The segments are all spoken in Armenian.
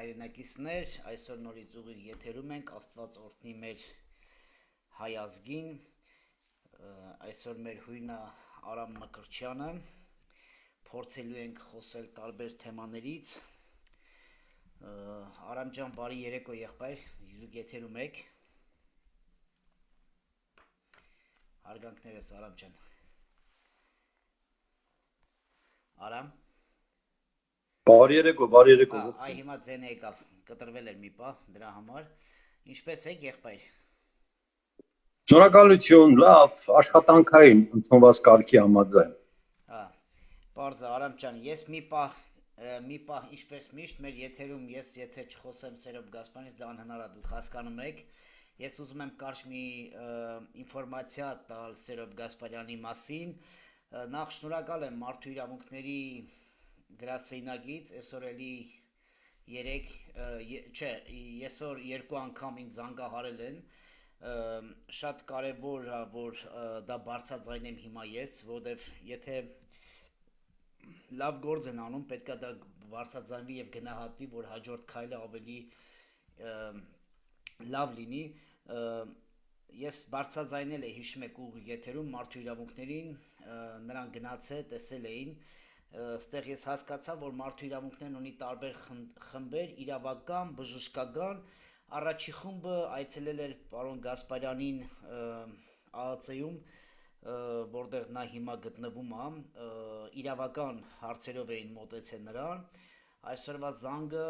հայրենակիցներ, այսօր նորից ուղիղ եթերում ենք, Աստված օրհնի մեր հայ ազգին, այսօր մեր հույնը Արամ Մկրտչյանը, փորձելու ենք խոսել տարբեր թեմաներից, Արամ ջան, բարի երեկո եղբայր, եթերում եք, հարգանքներս Արամ ջան, Արամ Բարի երեկո, Այ հիմա ձենը եկավ, կտրվել էր մի պահ դրա համար, ինչպես եք եղբայր։ Շնորհակալություն, լավ, աշխատանքային ընդունված կարգի համաձայն։ Պարզ է, Արամ ջան, ես մի պահ ինչպես միշտ մեր եթերում ես եթե չխոսեմ Սերոբ Գասպարյանից, դա անհնար է, դուք հասկանում եք։ Ես ուզում եմ կարճ մի ինֆորմացիա տալ Սերոբ Գասպարյանի մասին։ Նախ շնորհակալ եմ Մարդու իրավունքների գրասենյակից, այսօր էլի այսօր երկու անգամ ինձ զանգահարել են, շատ կարևոր է, որ դա բարձրաձայնեմ հիմա ես, որովհետև եթե լավ գործ են անում, պետք է դա բարձրաձայնվի եւ գնահատվի, որ հաջորդ քայլը ավելի լավ լինի, ես բարձրաձայնել եմ, հիշում եք ուղիղ եթերում Մարդու իրավունքներին, նրանք գնացել, տեսել էին, Ստեղ ես հասկացա, որ մարդու իրավունքներն ունի տարբեր խմբեր, իրավական, բժշկական, առաջի խումբը այցելել էր պարոն Գասպարյանին ԱԱՑ-ում, որտեղ նա հիմա գտնվում է, իրավական հարցերով էին մոտեցել նրան, այսօրվա զանգը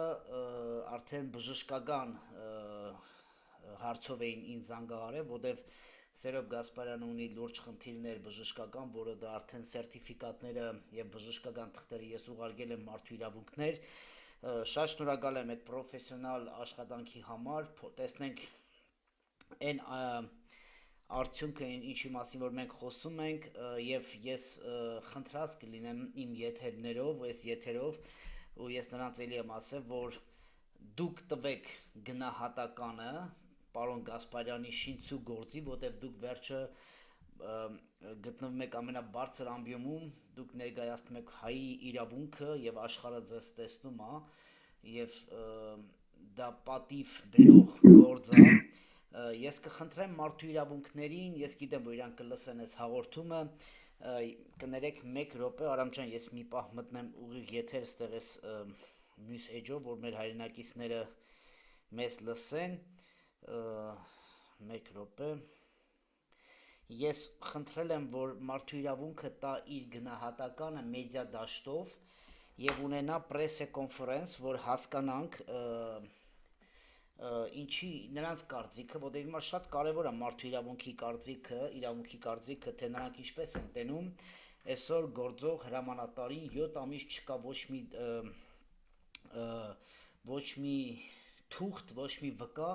արդեն բժշկական հարցով էին ինձ զանգահարել, որտեղ Սերոբ Գասպարյանը ունի լուրջ խնդիրներ բժշկական, որը դա արդեն սերտիֆիկատները եւ բժշկական թղթերը ես ուղարկել եմ Մարդու իրավունքներ, շատ շնորհակալ եմ այդ պրոֆեսիոնալ աշխատանքի համար, տեսնենք այն արդյունքը ինչի մասին որ մենք խոսում ենք եւ ես խնդրած կլինեմ իմ եթերներով, այս եթերով ու ես նրանց էլի եմ ասել, որ դուք տվեք գնահատականը պարոն Գասպարյանի շինծու գործի, որտեղ դուք վերջը գտնվում եք ամենաբարձր ամբիոնում, դուք ներկայացնում եք հայի իրավունքը եւ աշխարհը ձեզ տեսնում է եւ դա պատիվ բերող գործ է։ Ես կխնդրեմ Մարդու իրավունքներին, ես գիտեմ, որ իրանք կլսեն այս հաղորդումը, կներեք 1 րոպե, Արամ ջան, ես մի պահ մտնեմ ուղիղ եթեր ստեղ էս մյուս էջով, որ մեր հայրենակիցները մեզ լսեն 1 րոպե Ես խնդրել եմ, որ Մարդու իրավունքը տա իր գնահատականը մեդիա դաշտով եւ ունենա պրեսկոնֆերանս, որ հասկանանք ինչի նրանց կարծիքը, որտեղ հիմա շատ կարեւոր է Մարդու իրավունքի կարծիքը, թե նրանք ինչպես են տենում այսօր գործող հրամանատարին 7 ամիս չկա ոչ մի թուղթ, ոչ մի վկա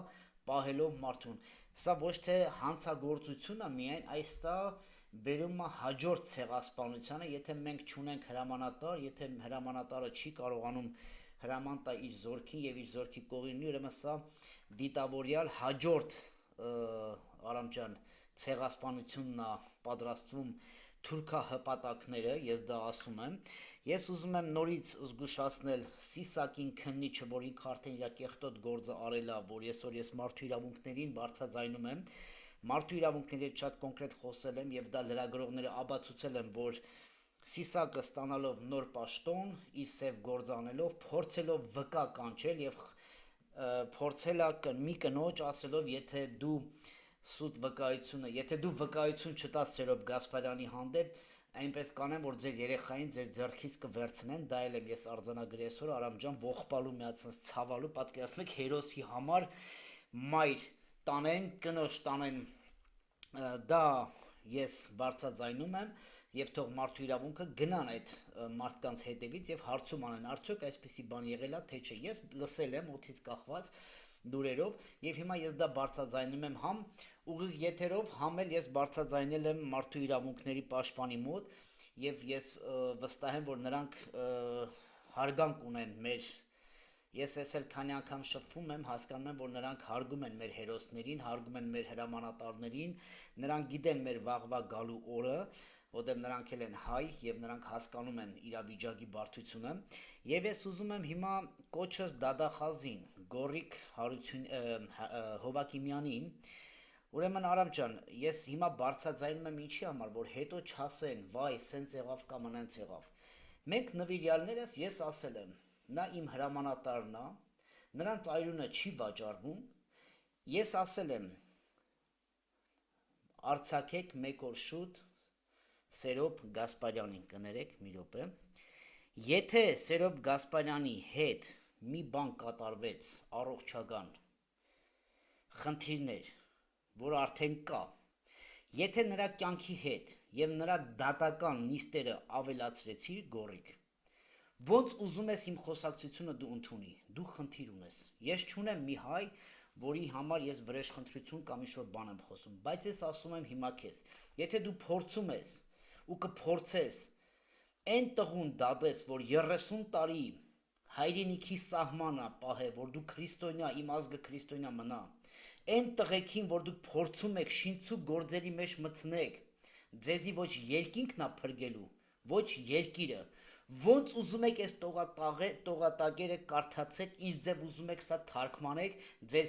պահելով մարդուն, սա ոչ թե հանցագործություն է միայն, այս դա բերում է հաջորդ ցեղասպանությանը, եթե մենք չունենք հրամանատար, եթե հրամանատարը չի կարողանում հրաման տա իր զորքին եւ իր զորքի կողմին, ուրեմն սա դիտավորյալ հաջորդ Արամ ջան ցեղասպանությունն է պատրաստվում թուրքահպատակները, ես դա ասում եմ, ես ուզում եմ նորից զգուշացնել Սիսակին քննիչը, որ ինքը արդեն իր կեղտոտ գործը արել է, որ ես մարդու իրավունքներին բարձրաձայնում եմ, մարդու իրավունքների հետ շատ կոնկրետ խոսել եմ եւ դա լրագրողները ապացուցել են, որ Սիսակը ստանալով նոր պաշտոն, իր սև գործ անելով, փորձելով վկա կանչել եւ փորձել է մի կնոջ ասելով, եթե դու սուտ վկայությունը, եթե դու վկայություն չտաս Սերոբ Գասպարյանի հանդեպ, այնպես կանեմ, որ ձեր երեխային ձեր ձեռքից կվերցնեն, դա էլ եմ ես արձանագրի այսօր Արամ ջան, ողբալու միացած ցավալու, պատկերացնում եք հերոսի համար մայր տանեն, կնոջ տանեն, դա ես բարձրաձայնում եմ եւ թող մարդու իրավունքը գնան այդ մարդկանց հետևից եւ հարցում անեն, արդյոք այսպիսի բան եղել է, թե չէ, ես լսել եմ օդից կախված լուրերով եւ հիմա ես դա բարձրաձայնում եմ համ ուղիղ եթերով, համ էլ ես բարձրաձայնել եմ մարդու իրավունքների պաշտպանի մոտ եւ ես վստահ եմ, որ նրանք հարգանք ունեն մեր ես էսել քանի անգամ շփվում եմ, հասկանում եմ, որ նրանք հարգում են մեր հերոսներին, հարգում են մեր հրամանատարներին, նրանք գիտեն մեր վաղվա գալու օրը, որտեղ նրանք էլ են հայ եւ նրանք հասկանում են իրավիճակի բարդությունը, եւ ես ուզում եմ հիմա կոչս դադախազին Գորիկ Հովակիմյանին, ուրեմն Արամ ջան, ես հիմա բարձրաձայնում եմ ինչի համար, որ հետո չասեն, վայ, սենց եղավ կամ անենց եղավ։ Մենք նվիրյալներս ես ասել եմ, նա իմ հրամանատարն է, նրան ծայրունը չի վաճառվում, ես ասել եմ արձակեք մեկ օր շուտ Սերոբ Գասպարյանին, կներեք մի րոպե, եթե Սերոբ Գասպարյանի հետ մի բան կատարվեց առողջական խնդիրներ, որ արդեն կա, եթե նրա կյանքի հետ եւ նրա դատական նիստերը ավելացրեցիր Գորիկ, ոնց ուզում ես իմ խոսակցությունը դու ընդունի, դու խնդիր ունես, ես չունեմ մի հայ, որի համար ես վրեժխնդրություն կամ ինչ-որ բան եմ խոսում, բայց ես ասում եմ հիմա քեզ, եթե դու փորձում ես ու կփորձես այն տղուն դատես, որ 30 տարի հայրենիքի սահմանը պահե, որ դու քրիստոնյա, իմ ազգը քրիստոնյա մնա, այն տղեկին, որ դուք փորձում եք շինցու գործերի մեջ մտցնեք, ձեզի ոչ երկինքն է փրկելու, ոչ երկիրը, ոնց ուզում եք այս տողատագերը կարդացեք, ինչ ձև ուզում եք սա թարգմանեք, ձեր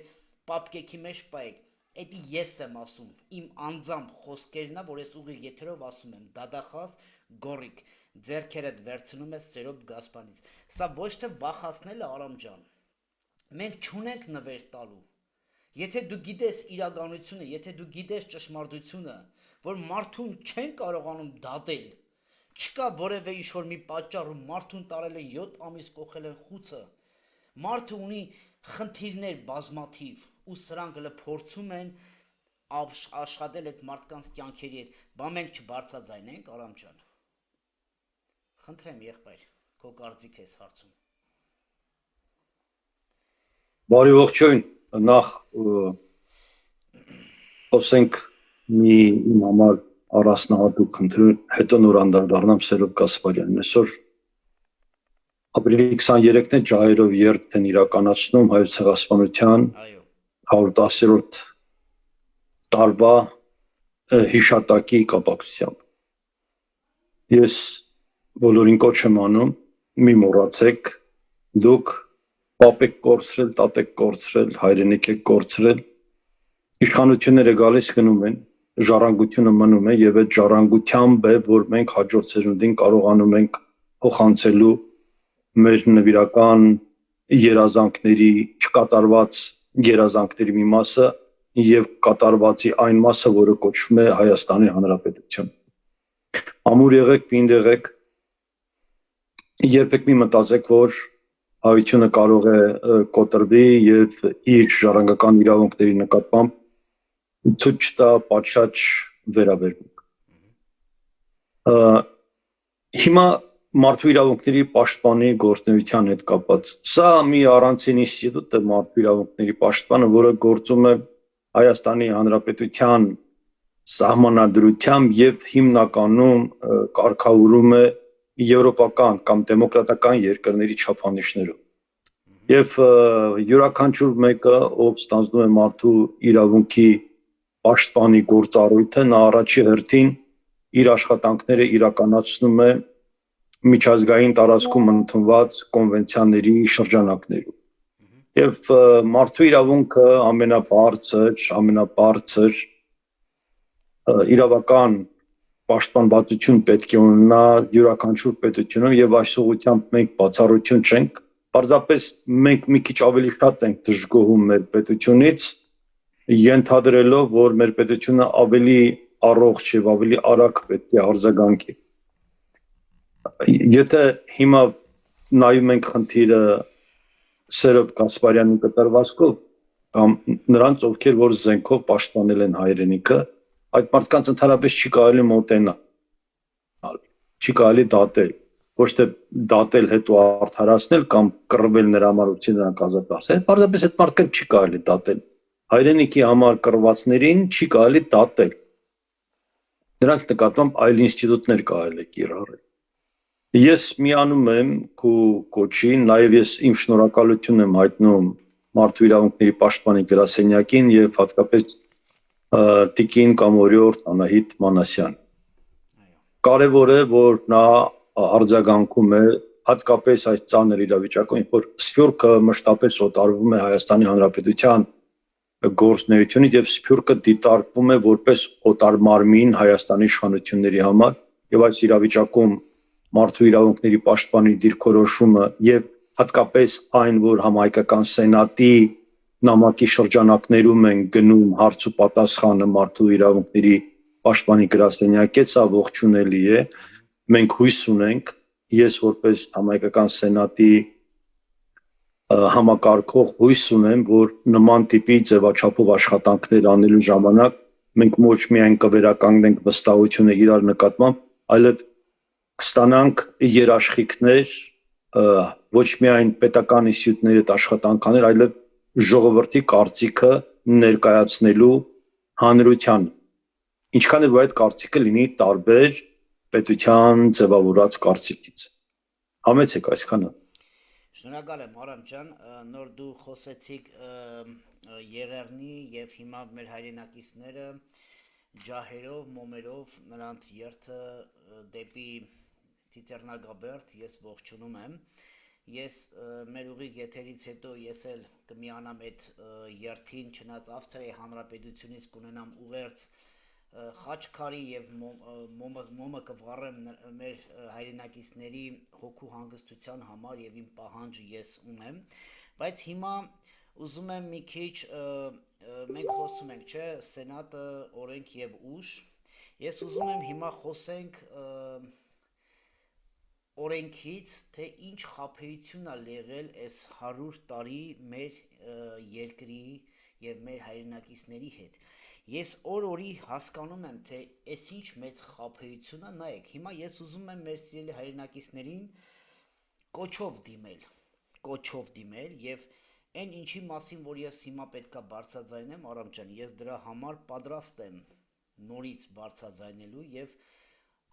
պապկեքի մեջ պայեք, էդի ես եմ ասում, իմ անձամբ խոսքերն է, որ ես ուղիղ եթերով ասում եմ, դադախազ Գորիկ, ձեռքերդ վերցնում ես Սերոբ Գասպարյանից, սա ոչ թե վախացնել է Արամ ջան, մենք չունենք նվեր տալու, եթե դու գիտես իրականությունը, եթե դու գիտես ճշմարտությունը, որ մարդուն չեն կարողանում դատել, չկա որևէ ինչ-որ մի պատճառ, ու մարդուն տարել են 7 ամիս կողել են խուցը, մարդը ունի խնդիրներ բազմաթիվ, ու սրանք փորձում են աշխատել այդ մարդկանց կյանքերի հետ, բա մենք չբարձրաձայնենք, Արամ ջան, խնդրեմ եղբայր, քո կարծիք ես հարցում։ Բարի ողջույն, նախ խոսենք մի իմ համար առանձնահատուկ խնդրի, հետո նոր անդրադառնամ Սերոբ Գասպարյանին։ Այսօր ապրիլի 23-ն է ջահերով երթ են իրականացնում Հայոց ցեղասպանության 110-րդ տարվա հիշատակի կապակցությամբ։ Ես բոլորին կոչ եմ անում, մի մոռացեք, դուք պապ եք կորցրել, տատ եք կորցրել, հայրենիք եք կորցրել, իշխանությունները գալիս գնում են, ժառանգությունը մնում է եւ այդ ժառանգությամբ է, որ մենք հաջորդ սերունդին կարողանում ենք փոխանցելու մեր նվիրական երազանքների, չկատարված երազանքների մի մասը եւ կատարվածի այն մասը, որը կոչվում է Հայաստանի Հանրապետություն։ Ամուր եղեք, պինդ եղեք, երբեք մի մտածեք, որ հայությունը կարող է կոտրվի եւ իր ժառանգական իրավունքների նկատմամբ ցույց տա պատշաճ վերաբերմունք։ Հիմա մարդու իրավունքների պաշտպանի գործունեության հետ կապված։ Սա մի առանցին ինստիտուտ է մարդու իրավունքների պաշտպանը, որը գործում է Հայաստանի Հանրապետության սահմանադրությամբ եւ հիմնականում կարգավորում է եվրոպական կամ դեմոկրատական երկրների չափանիշներով։ Եվ յուրաքանչյուր մեկը, ով ստանձնում է մարդու իրավունքի պաշտպանի գործառույթը, նա առաջի հերթին իր աշխատանքները իրականացնում է միջազգային տարածքում ընդունված կոնվենցիաների շրջանակներում։ Եվ մարդու իրավունքը ամենաբարձր իրավական պաշտպանվածություն պետք է ունենա յուրաքանչյուր պետությունում եւ այս ուղղությամբ մենք բացառություն չենք, պարզապես մենք մի քիչ ավելի շատ ենք դժգոհում մեր պետությունից, ենթադրելով, որ մեր պետությունը ավելի առողջ եւ ավելի արագ պետք է արձագանքի։ Եթե հիմա նայում ենք խնդիրը Սերոբ Գասպարյանի կտրվածքով կամ նրանց, ովքեր որ զենքով պաշտպանել են հայրենիքը, այդ մարդկանց ընդհանրապես չի կարելի մոտենալ, չի կարելի դատել, ոչ թե դատել հետո արդարացնել կամ կռվել նրա համար նրանք ազատացնել, պարզապես այդ մարդկանց չի կարելի դատել, հայրենիքի համար կռվածներին չի կարելի դատել, նրանց նկատմամբ այլ ինստիտուտներ կարելի է կիրառել։ Ես միանում եմ քո կոչին, նաև ես իմ շնորհակալությունն եմ հայտնում մարդու իրավունքների պաշտպանի գրասենյակին եւ հատկապես տիկին կամ օրիորդ Անահիտ Մանասյան։ կարևոր է, որ նա արձագանքում է հատկապես այս ծանր իրավիճակում, երբ որ Սփյուռքը մշտապես օտարվում է Հայաստանի Հանրապետության գործունեությունից եւ Սփյուռքը դիտարկվում է որպես օտար մարմին Հայաստանի իշխանությունների համար եւ այս իրավիճակում մարդու իրավունքների պաշտպանի դիրքորոշումը եւ հատկապես այն, որ համահայկական սենատի նամակի շրջանակներում են գնում հարց ու պատասխանը մարդու իրավունքների պաշտպանի գրասենյակից, սա ողջունելի է։ Մենք հույս ունենք, ես որպես համահայկական սենատի համակարգող հույս ունեմ, որ նման տիպի ձևաչափով աշխատանքներ անելու ժամանակ մենք ոչ միայն կվերականգնենք վստահությունը իրար նկատմամբ, այլև կստանանք երաշխիքներ ոչ միայն պետական ինստիտուտների հետ աշխատանք անել, այլև ժողովրդի կարծիքը ներկայացնելու հանրությանը, ինչքան էլ որ այդ կարծիքը լինի տարբեր պետության ձևավորած կարծիքից։ Համեցեք այսքանը։ Շնորհակալ եմ Արամ ջան, նոր դու խոսեցիք Եղեռնի եւ հիմա մեր հայրենակիցները ջահերով, մոմերով նրանց երթը դեպի Ծիծեռնագաբերդ ես ողջունում եմ։ Ես մեր ուղիղ եթերից հետո ես էլ կմիանամ այդ երթին, չնայած Ավստրիայի Հանրապետությունից կունենամ ուղերձ Խաչքարի եւ մոմը կվառեմ մեր հայրենակիցների հոգու հանգստության համար եւ իմ պահանջը ես ունեմ, բայց հիմա ուզում եմ մի քիչ մենք խոսում ենք, չէ, սենատը, օրենք եւ ուժ, ես ուզում եմ հիմա խոսենք օրենքից, թե ինչ խաբեություն է եղել այս 100 տարի մեր երկրի եւ մեր հայրենակիցների հետ։ Ես օր-օրի հասկանում եմ, թե այս ինչ մեծ խաբեություն է, նայեք, հիմա ես ուզում եմ մեր սիրելի հայրենակիցներին կոչով դիմել եւ այն ինչի մասին, որ ես հիմա պետքա բարձրաձայնեմ, Արամ ջան, ես դրա համար պատրաստ եմ նորից բարձրաձայնելու եւ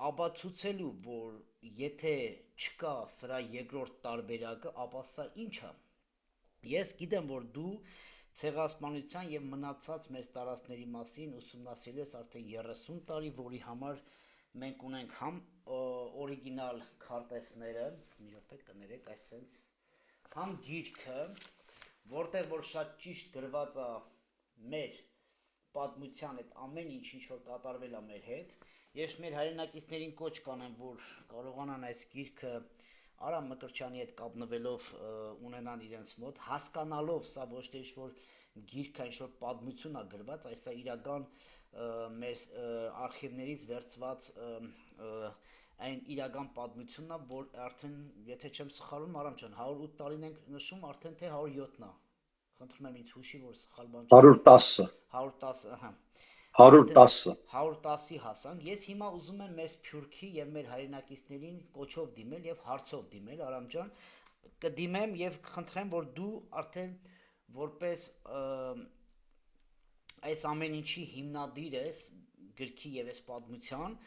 ապացուցելու, որ եթե չկա սրա երկրորդ տարբերակը, ապա սա ինչ է։ Ես գիտեմ, որ դու ցեղասպանության եւ մնացած մեր տարածքների մասին ուսումնասիրել ես արդեն 30 տարի, որի համար մենք ունենք համ օրիգինալ քարտեզները, մի րոպե կներեք, այսպես, համ գիրքը, որտեղ որ շատ ճիշտ գրված է մեր պատմության այդ ամեն ինչ որ կատարվել է մեր հետ։ Ես մեր հայրենակիցներին կոչ կանեմ, որ կարողանան այս գիրքը Արամ Մկրտչյանի հետ կապնվելով ունենան իրենց մոտ, հասկանալով սա ոչ թե ինչ-որ գիրք է, ինչ-որ պատմություն է գրված, այս է իրական մեր արխիվներից վերցված այն իրական պատմությունն է, որ արդեն, եթե չեմ սխալվում, Արամ ջան, 108 տարին ենք նշում, արդեն թե 107-ն է։ Խնդրում եմ ինձ հուշի, որ սխալ բան չեմ։ 110, ահա։ 110-ի հասանք։ Ես հիմա ուզում եմ մեր Սփյուռքի եւ մեր հայրենակիցներին կոչով դիմել եւ հարցով դիմել, Արամ ջան, կդիմեմ եւ կխնդրեմ, որ դու արդեն որպես այս ամեն ինչի հիմնադիր ես գրքի եւ այս պատմության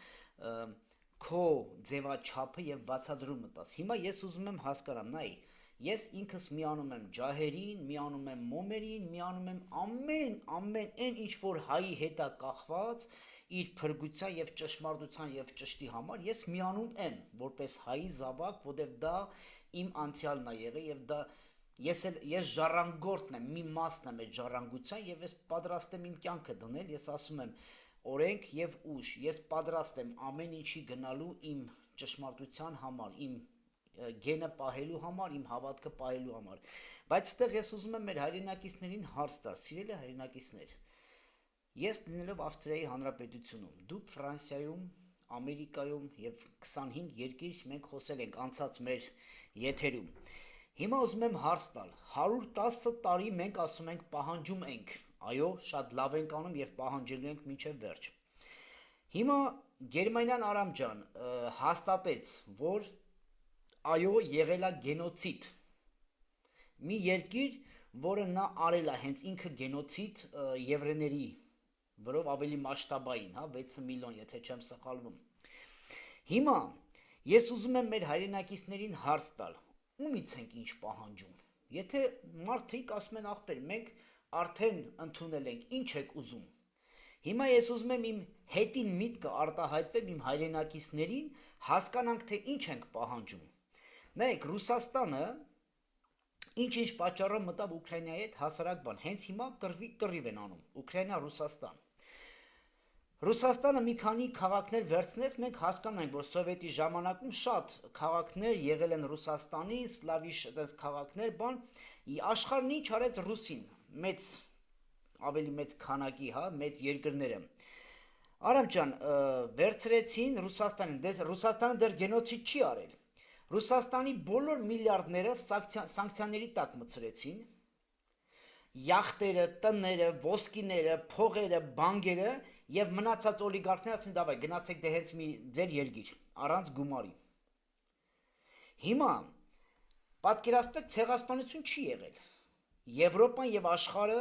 քո ձևաչափը եւ բացադրումը տաս։ Հիմա ես ուզում եմ հասկանամ, նայ, ես ինքս միանում եմ ջահերին, միանում եմ մոմերին, միանում եմ ամեն այն ինչ որ հայի հետ է կախված իր փրկության եւ ճշմարտության եւ ճշտի համար, ես միանում եմ որպես հայի զավակ, որտեղ դա իմ անցյալն է եղել եւ դա ես ժառանգորդն եմ, մի մասն եմ այդ ժառանգության եւ ես պատրաստ եմ իմ կյանքը դնել, ես ասում եմ օրենք եւ ուժ, ես պատրաստ եմ ամեն ինչի գնալու իմ ճշմարտության համար, իմ գենը պահելու համար, իմ հավատքը պահելու համար, բայց այդտեղ ես ուզում եմ մեր հայրենակիցներին հարց տալ, սիրելի հայրենակիցներ, ես լինելով Ավստրիայի Հանրապետությունում, դուք Ֆրանսիայում, Ամերիկայում եւ 25 երկիր մենք խոսել ենք անցած մեր եթերում, հիմա ուզում եմ հարց տալ, 110 տարի մենք ասում ենք պահանջում ենք, այո, շատ լավ ենք անում եւ պահանջելու ենք մինչեւ վերջ, հիմա Գերմանիան Արամ ջան հաստատեց, որ այո, եղել է գենոցիդ, մի երկիր, որը նա արել է հենց ինքը գենոցիդ եվրեների, որով ավելի մասշտաբային, 6 միլիոն, եթե չեմ սխալվում, հիմա ես ուզում եմ մեր հայրենակիցներին հարց տալ, ումից ենք ինչ պահանջում, եթե մարդիկ ասում են ախպեր, մենք արդեն ընդունել ենք, ինչ եք ուզում, Հիմա ես ուզում եմ իմ հետին միտքը արտահայտվեմ իմ հայրենակիցներին, հասկանանք թե ինչ ենք պահանջում։ Նայեք, Ռուսաստանը ինչ պատճառով մտավ Ուկրաինայի հետ հասարակ բան, հենց հիմա կռիվ են անում, Ուկրաինա-Ռուսաստան։ Ռուսաստանը մի քանի քաղաքներ վերցնեց, մենք հասկանում ենք, որ սովետի ժամանակում շատ քաղաքներ եղել են Ռուսաստանի, սլավիշ այդպես քաղաքներ, բան, աշխարհն ինչ արեց Ռուսին, ավելի մեծ քանակի, հա, մեծ երկրները։ Արամ ջան, վերցրեցին Ռուսաստանին, Ռուսաստանը դեռ գենոցիդ չի արել։ Ռուսաստանի բոլոր միլիարդները սանկցիաների տակ մցրեցին, յախտերը, տները, ոսկիները, փողերը, բանկերը եւ մնացած օլիգարխները ասին դավայ գնացեք դե հենց մի ձեր երկիր առանց գումարի։ Հիմա պատկերացրեք ցեղասպանություն չի եղել։ Եվրոպան եւ աշխարհը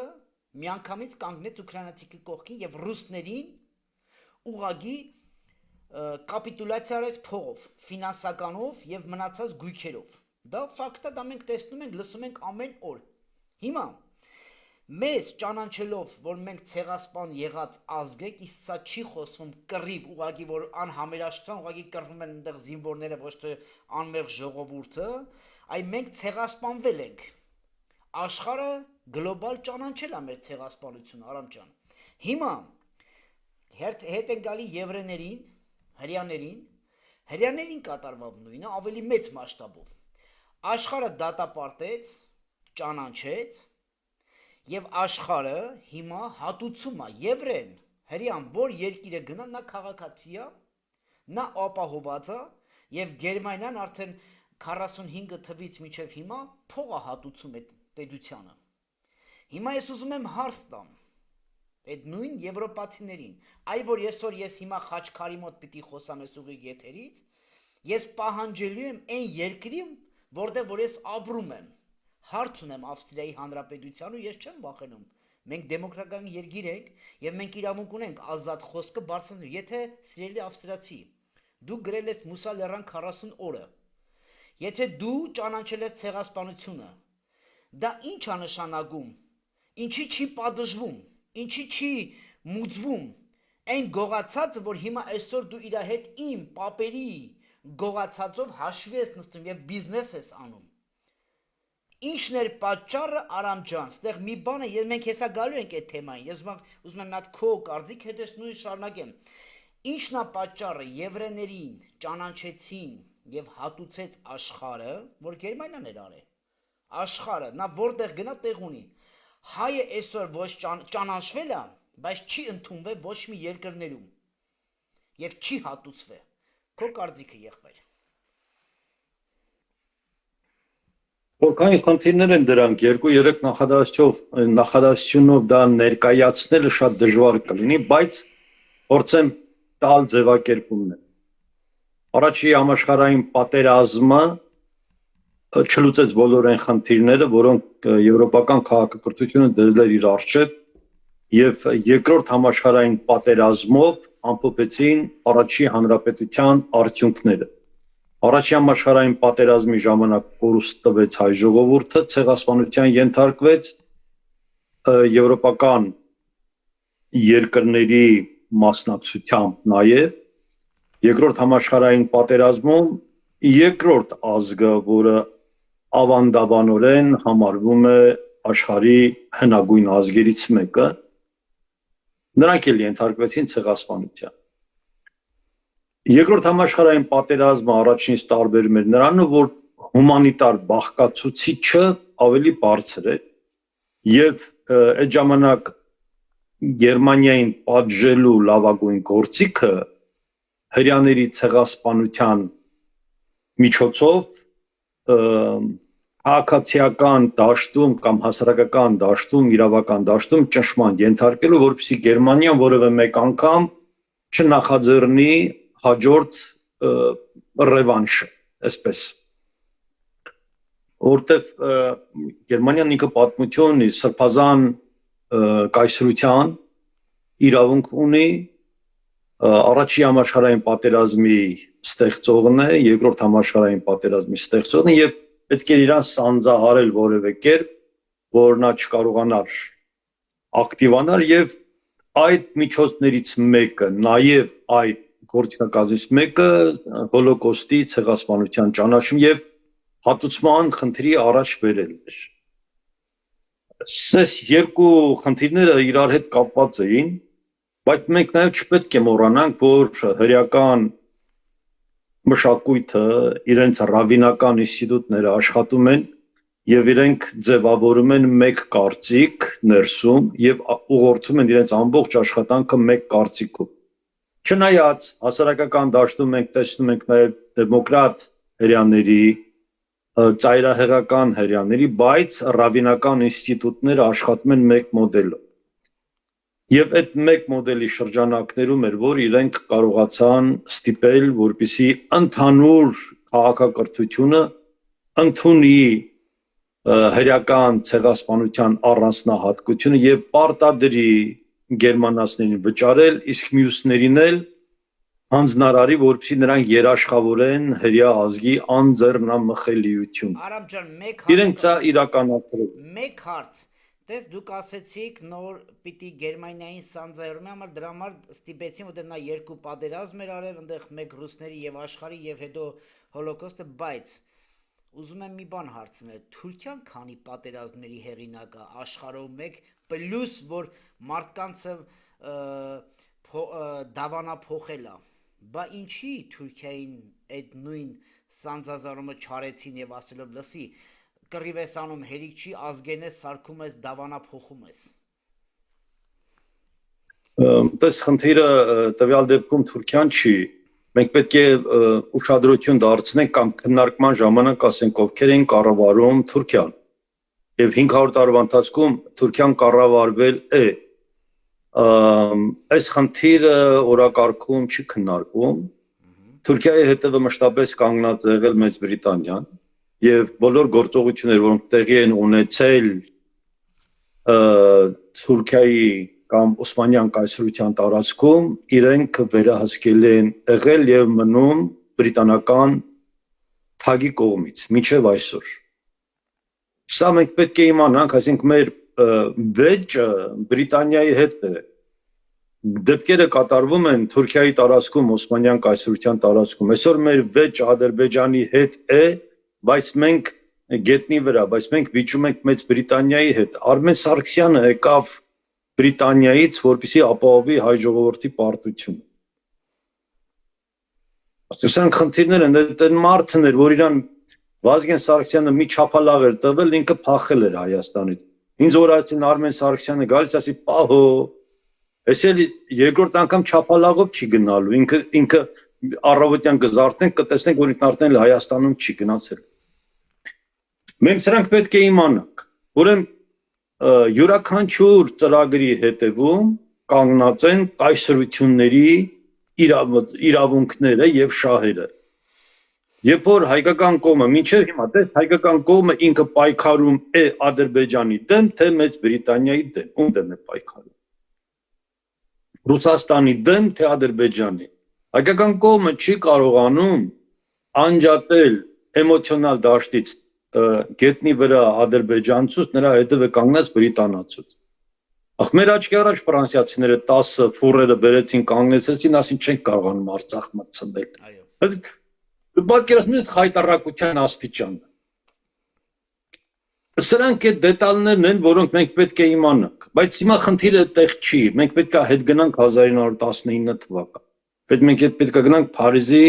միանգամից կանգնեց ուկրաինացիքի կողքին եւ ռուսներին ուղագի կապիտուլյացիա արեց փողով, ֆինանսականով եւ մնացած գույքերով։ Դա ֆակտ է, դա մենք տեսնում ենք, լսում ենք ամեն օր։ Հիմա մեզ ճանաչելով, որ մենք ցեղասպան եղած ազգ ենք, իսկ սա չի խոսվում կռիվ, ուղղակի որ անհամերաշխության, ուղղակի կռվում են այնտեղ զինվորները, ոչ թե անմեղ ժողովուրդը, այ մենք ցեղասպանվել ենք։ Աշխարհը գլոբալ ճանաչել է մեր ցեղասպանությունը, Արամ ջան։ Հիմա հետ են գալի եվրեներին, հрьяաներին կատարվավ նույնը, ավելի մեծ մասշտաբով։ Աշխարհը դատապարտեց, ճանաչեց Եվ աշխարհը հիմա հատուցում է Եվրեն, հрьяան, որ երկիրը գնա, նա քաղաքացի է, նա ապահոված է, եւ Գերմանիան արդեն 45 թվից մինչեւ հիմա փող է հատուցում այդ պետությանը։ Հիմա ես ուզում եմ հարց տամ այդ նույն եվրոպացիներին, այ որ ես հիմա Խաչքարի մոտ պիտի խոսամ այս ուղիղ եթերից, ես պահանջելու եմ այն երկրի, որտեղ որ ես ապրում եմ։ Հարց ունեմ Ավստրիայի Հանրապետության ու ես չեմ վախենում։ Մենք դեմոկրատական երկիր ենք եւ մենք իրավունք ունենք ազատ խոսքը բարձրացնել։ Եթե սիրելի ավստրիացի, դու գրել ես Մուսա լեռան 40 օրը, եթե դու ճանաչել ես ցեղասպանությունը, դա ինչ է նշանակում։ Ինչի չի պատժվում, ինչի չի մուծվում այն գողացածը, որ հիմա այսօր դու իր հետ իմ պապերի գողացածով հաշվի ես նստում եւ բիզնես ես անում։ Ինչն էր պատճառը, Արամ ջան, ստեղ մի բան է, մենք հեսա գալու ենք այդ թեմային, ես ուզում եմ մի հատ քո կարծիք հետո նույն շարունակեմ։ Ինչն է պատճառը, եվրեներին ճանաչեցին եւ հատուցեց աշխարհը, որ Գերմանիան էր արել։ Աշխարհը, նա որտեղ գնա տեղ ունի։ Հայը այսօր ոչ ճանաչվել է, բայց չի ընդունվել ոչ մի երկրներում եւ չի հատուցվել։ Քո կարծիքը եղբայր։ Որքանի խնդիրներ են դրանք, 2-3 նախադասությունով դա ներկայացնելը շատ դժվար կլինի, բայց փորձեմ տալ ձևակերպումներ։ Առաջի համաշխարհային պատերազմը չլուծեց բոլոր այն խնդիրները, որոնք եվրոպական քաղաքակրթությունը դրել էր իր առջև, եւ երկրորդ համաշխարհային պատերազմով ամփոփեցին առաջի հանրապետության արդյունքները։ Առաջի համաշխարհային պատերազմի ժամանակ կորուստ տվեց հայ ժողովուրդը, ցեղասպանության ենթարկվեց, եվրոպական երկրների մասնակցությամբ նաև երկրորդ համաշխարհային պատերազմում երկրորդ ազգը, որը ավանդաբանորեն համարվում է աշխարհի հնագույն ազգերից մեկը, նրանք էլ ենթարկվեցին ցեղասպանության։ Երկրորդ համաշխարհային պատերազմը առաջինից տարբերում էր նրանով, որ հումանիտար բաղկացուցիչը ավելի բարձր է եւ այդ ժամանակ Գերմանիային պատժելու լավագույն գործիքը հрьяաների ցեղասպանության միջոցով քաղաքացիական դաշտում կամ հասարակական դաշտում, իրավական դաշտում ճնշման ենթարկելու, որպեսզի Գերմանիան որևէ մեկ անգամ չնախաձեռնի հաջորդ ռևանշը, այսպես, որտեվ Գերմանիան ինքը պատմություն ունի սրբազան կայսրության իրավունք ունի, առաջի համաշխարհային պատերազմի ստեղծողն է, երկրորդ համաշխարհային պատերազմի ստեղծողն է եւ պետք է իրան սանձահարել որևէ կերպ, որ նա չկարողանար ակտիվանալ եւ այդ միջոցներից մեկը, նաև այդ գործինակազմից մեկը հոլոկոստի ցեղասպանության ճանաչում եւ հատուցման խնդրի առաջ բերելն էր։ Այս երկու խնդիրները իրար հետ կապված էին, բայց մենք նաև չպետք է մոռանանք, որ հրեական մշակույթը, իրենց ռավինական ինստիտուտները աշխատում են եւ իրենք ձևավորում են մեկ կարծիք ներսում եւ ուղղորդում են իրենց ամբողջ աշխատանքը մեկ կարծիքով։ Չնայած հասարակական դաշտում մենք տեսնում ենք նաև դեմոկրատ հրեաների, ծայրահեղական հրեաների, բայց ռավինական ինստիտուտները աշխատում են մեկ մոդելով։ Եվ այդ մեկ մոդելի շրջանակներում էր, որ իրենք կարողացան ստիպել, որպեսզի ընդհանուր քաղաքակրթությունը ընդունի հրեական ցեղասպանության առանձնահատկությունը եւ պարտադրի գերմանացիներին վճարել, իսկ մյուսներին էլ հանձնարարի, որպեսզի նրանք երաշխավորեն հրեա ազգի անձեռնամխելիություն։ Արամ ջան, Իրենք դա իրականացրել։ մեկ հարց, տես դուք ասեցիք նոր պիտի Գերմանիային սանձահեռումի համար դրա համար ստիպեցին, որտեղ նա երկու պատերազմ էր արել, այնտեղ մեկ ռուսների եւ աշխարհի եւ հետո հոլոկոստը, բայց ուզում եմ մի բան հարցնել, Թուրքիան քանի պատերազմների հեղինակը աշխարհով մեկ պլյուս որ մարդկանցը դավանափոխել է, բա ինչի Թուրքիային այդ նույն սանձազարումը չարեցին եւ ասելով լսի կռիվ ես անում հերիք չի ազգերն ես սարքում ես դավանափոխում ես։ Այս խնդիրը տվյալ դեպքում Թուրքիան չի, մենք պետք է ուշադրություն դարձնենք կամ քննարկման ժամանակ ասենք ովքեր են կառավարում Թուրքիան եւ 500 տարվա ընթացքում Թուրքիան կառավարվել է, այս խնդիրը օրակարգում չի քննարկվում, Թուրքիայի հետևը մշտապես կանգնած է եղել Մեծ Բրիտանիան եւ բոլոր գործողությունները, որոնք տեղի են ունեցել Թուրքիայի կամ Օսմանյան կայսրության տարածքում, իրենք վերահսկել են եղել եւ մնում բրիտանական թագի կողմից մինչեւ այսօր։ Սա մենք պետք է իմանանք, այսինքն մեր վեճը Բրիտանիայի հետ է։ Դեպքերը կատարվում են Թուրքիայի տարածքում, Օսմանյան կայսրության տարածքում։ Այսօր մեր վեճը Ադրբեջանի հետ է, բայց մենք գետնի վրա, բայց մենք վիճում ենք Մեծ Բրիտանիայի հետ։ Արմեն Սարգսյանը եկավ Բրիտանիայից, որպեսզի ապահովի հայ ժողովրդի պարտությունը։ Ասենք խնդիրներ են, այդ մարդն էր, որ իրան Վազգեն Սարգսյանը մի չափալաղ էր տվել, ինքը փախել էր Հայաստանից։ Ինձ որ ասեցին Արմեն Սարգսյանը գալիս, ասի պահո, այս էլ երկրորդ անգամ չափալաղով չի գնալու, ինքը առավոտյան կզարթենք, կտեսնենք, որ ինքն արդեն Հայաստանում չի գնացել։ Մենք սրանք պետք է իմանանք, ուրեմն յուրաքանչյուր ծրագրի հետևում կանգնած են կայսրությունների իրավունքները եւ շահերը։ Երբ որ հայկական կողմը մինչև հիմա դες հայկական կողմը ինքը պայքարում է Ադրբեջանի դեմ, թե Մեծ Բրիտանիայի դեմ, ում դեմ է պայքարում։ Ռուսաստանի դեմ, թե Ադրբեջանի։ Հայկական կողմը չի կարողանում անջատել էմոցիոնալ դաշտից գետնի վրա ադրբեջանցուց, նրա հետևը կանգնած բրիտանացուց։ Ախ մեր աչքի առաջ ֆրանսիացիները 10 ֆուրերը բերեցին, կանգնեցին, ասին չենք կարողանում Արցախ մտցնել։ Այո։ Պատկերացնում եք խայտարակության աստիճանը։ Սրանք այդ դետալներն են, որոնք մենք պետք է իմանանք, բայց հիմա խնդիրը այդտեղ չի, մենք պետք է հետ գնանք 1919 թվական։ Մենք պետք է գնանք Փարիզի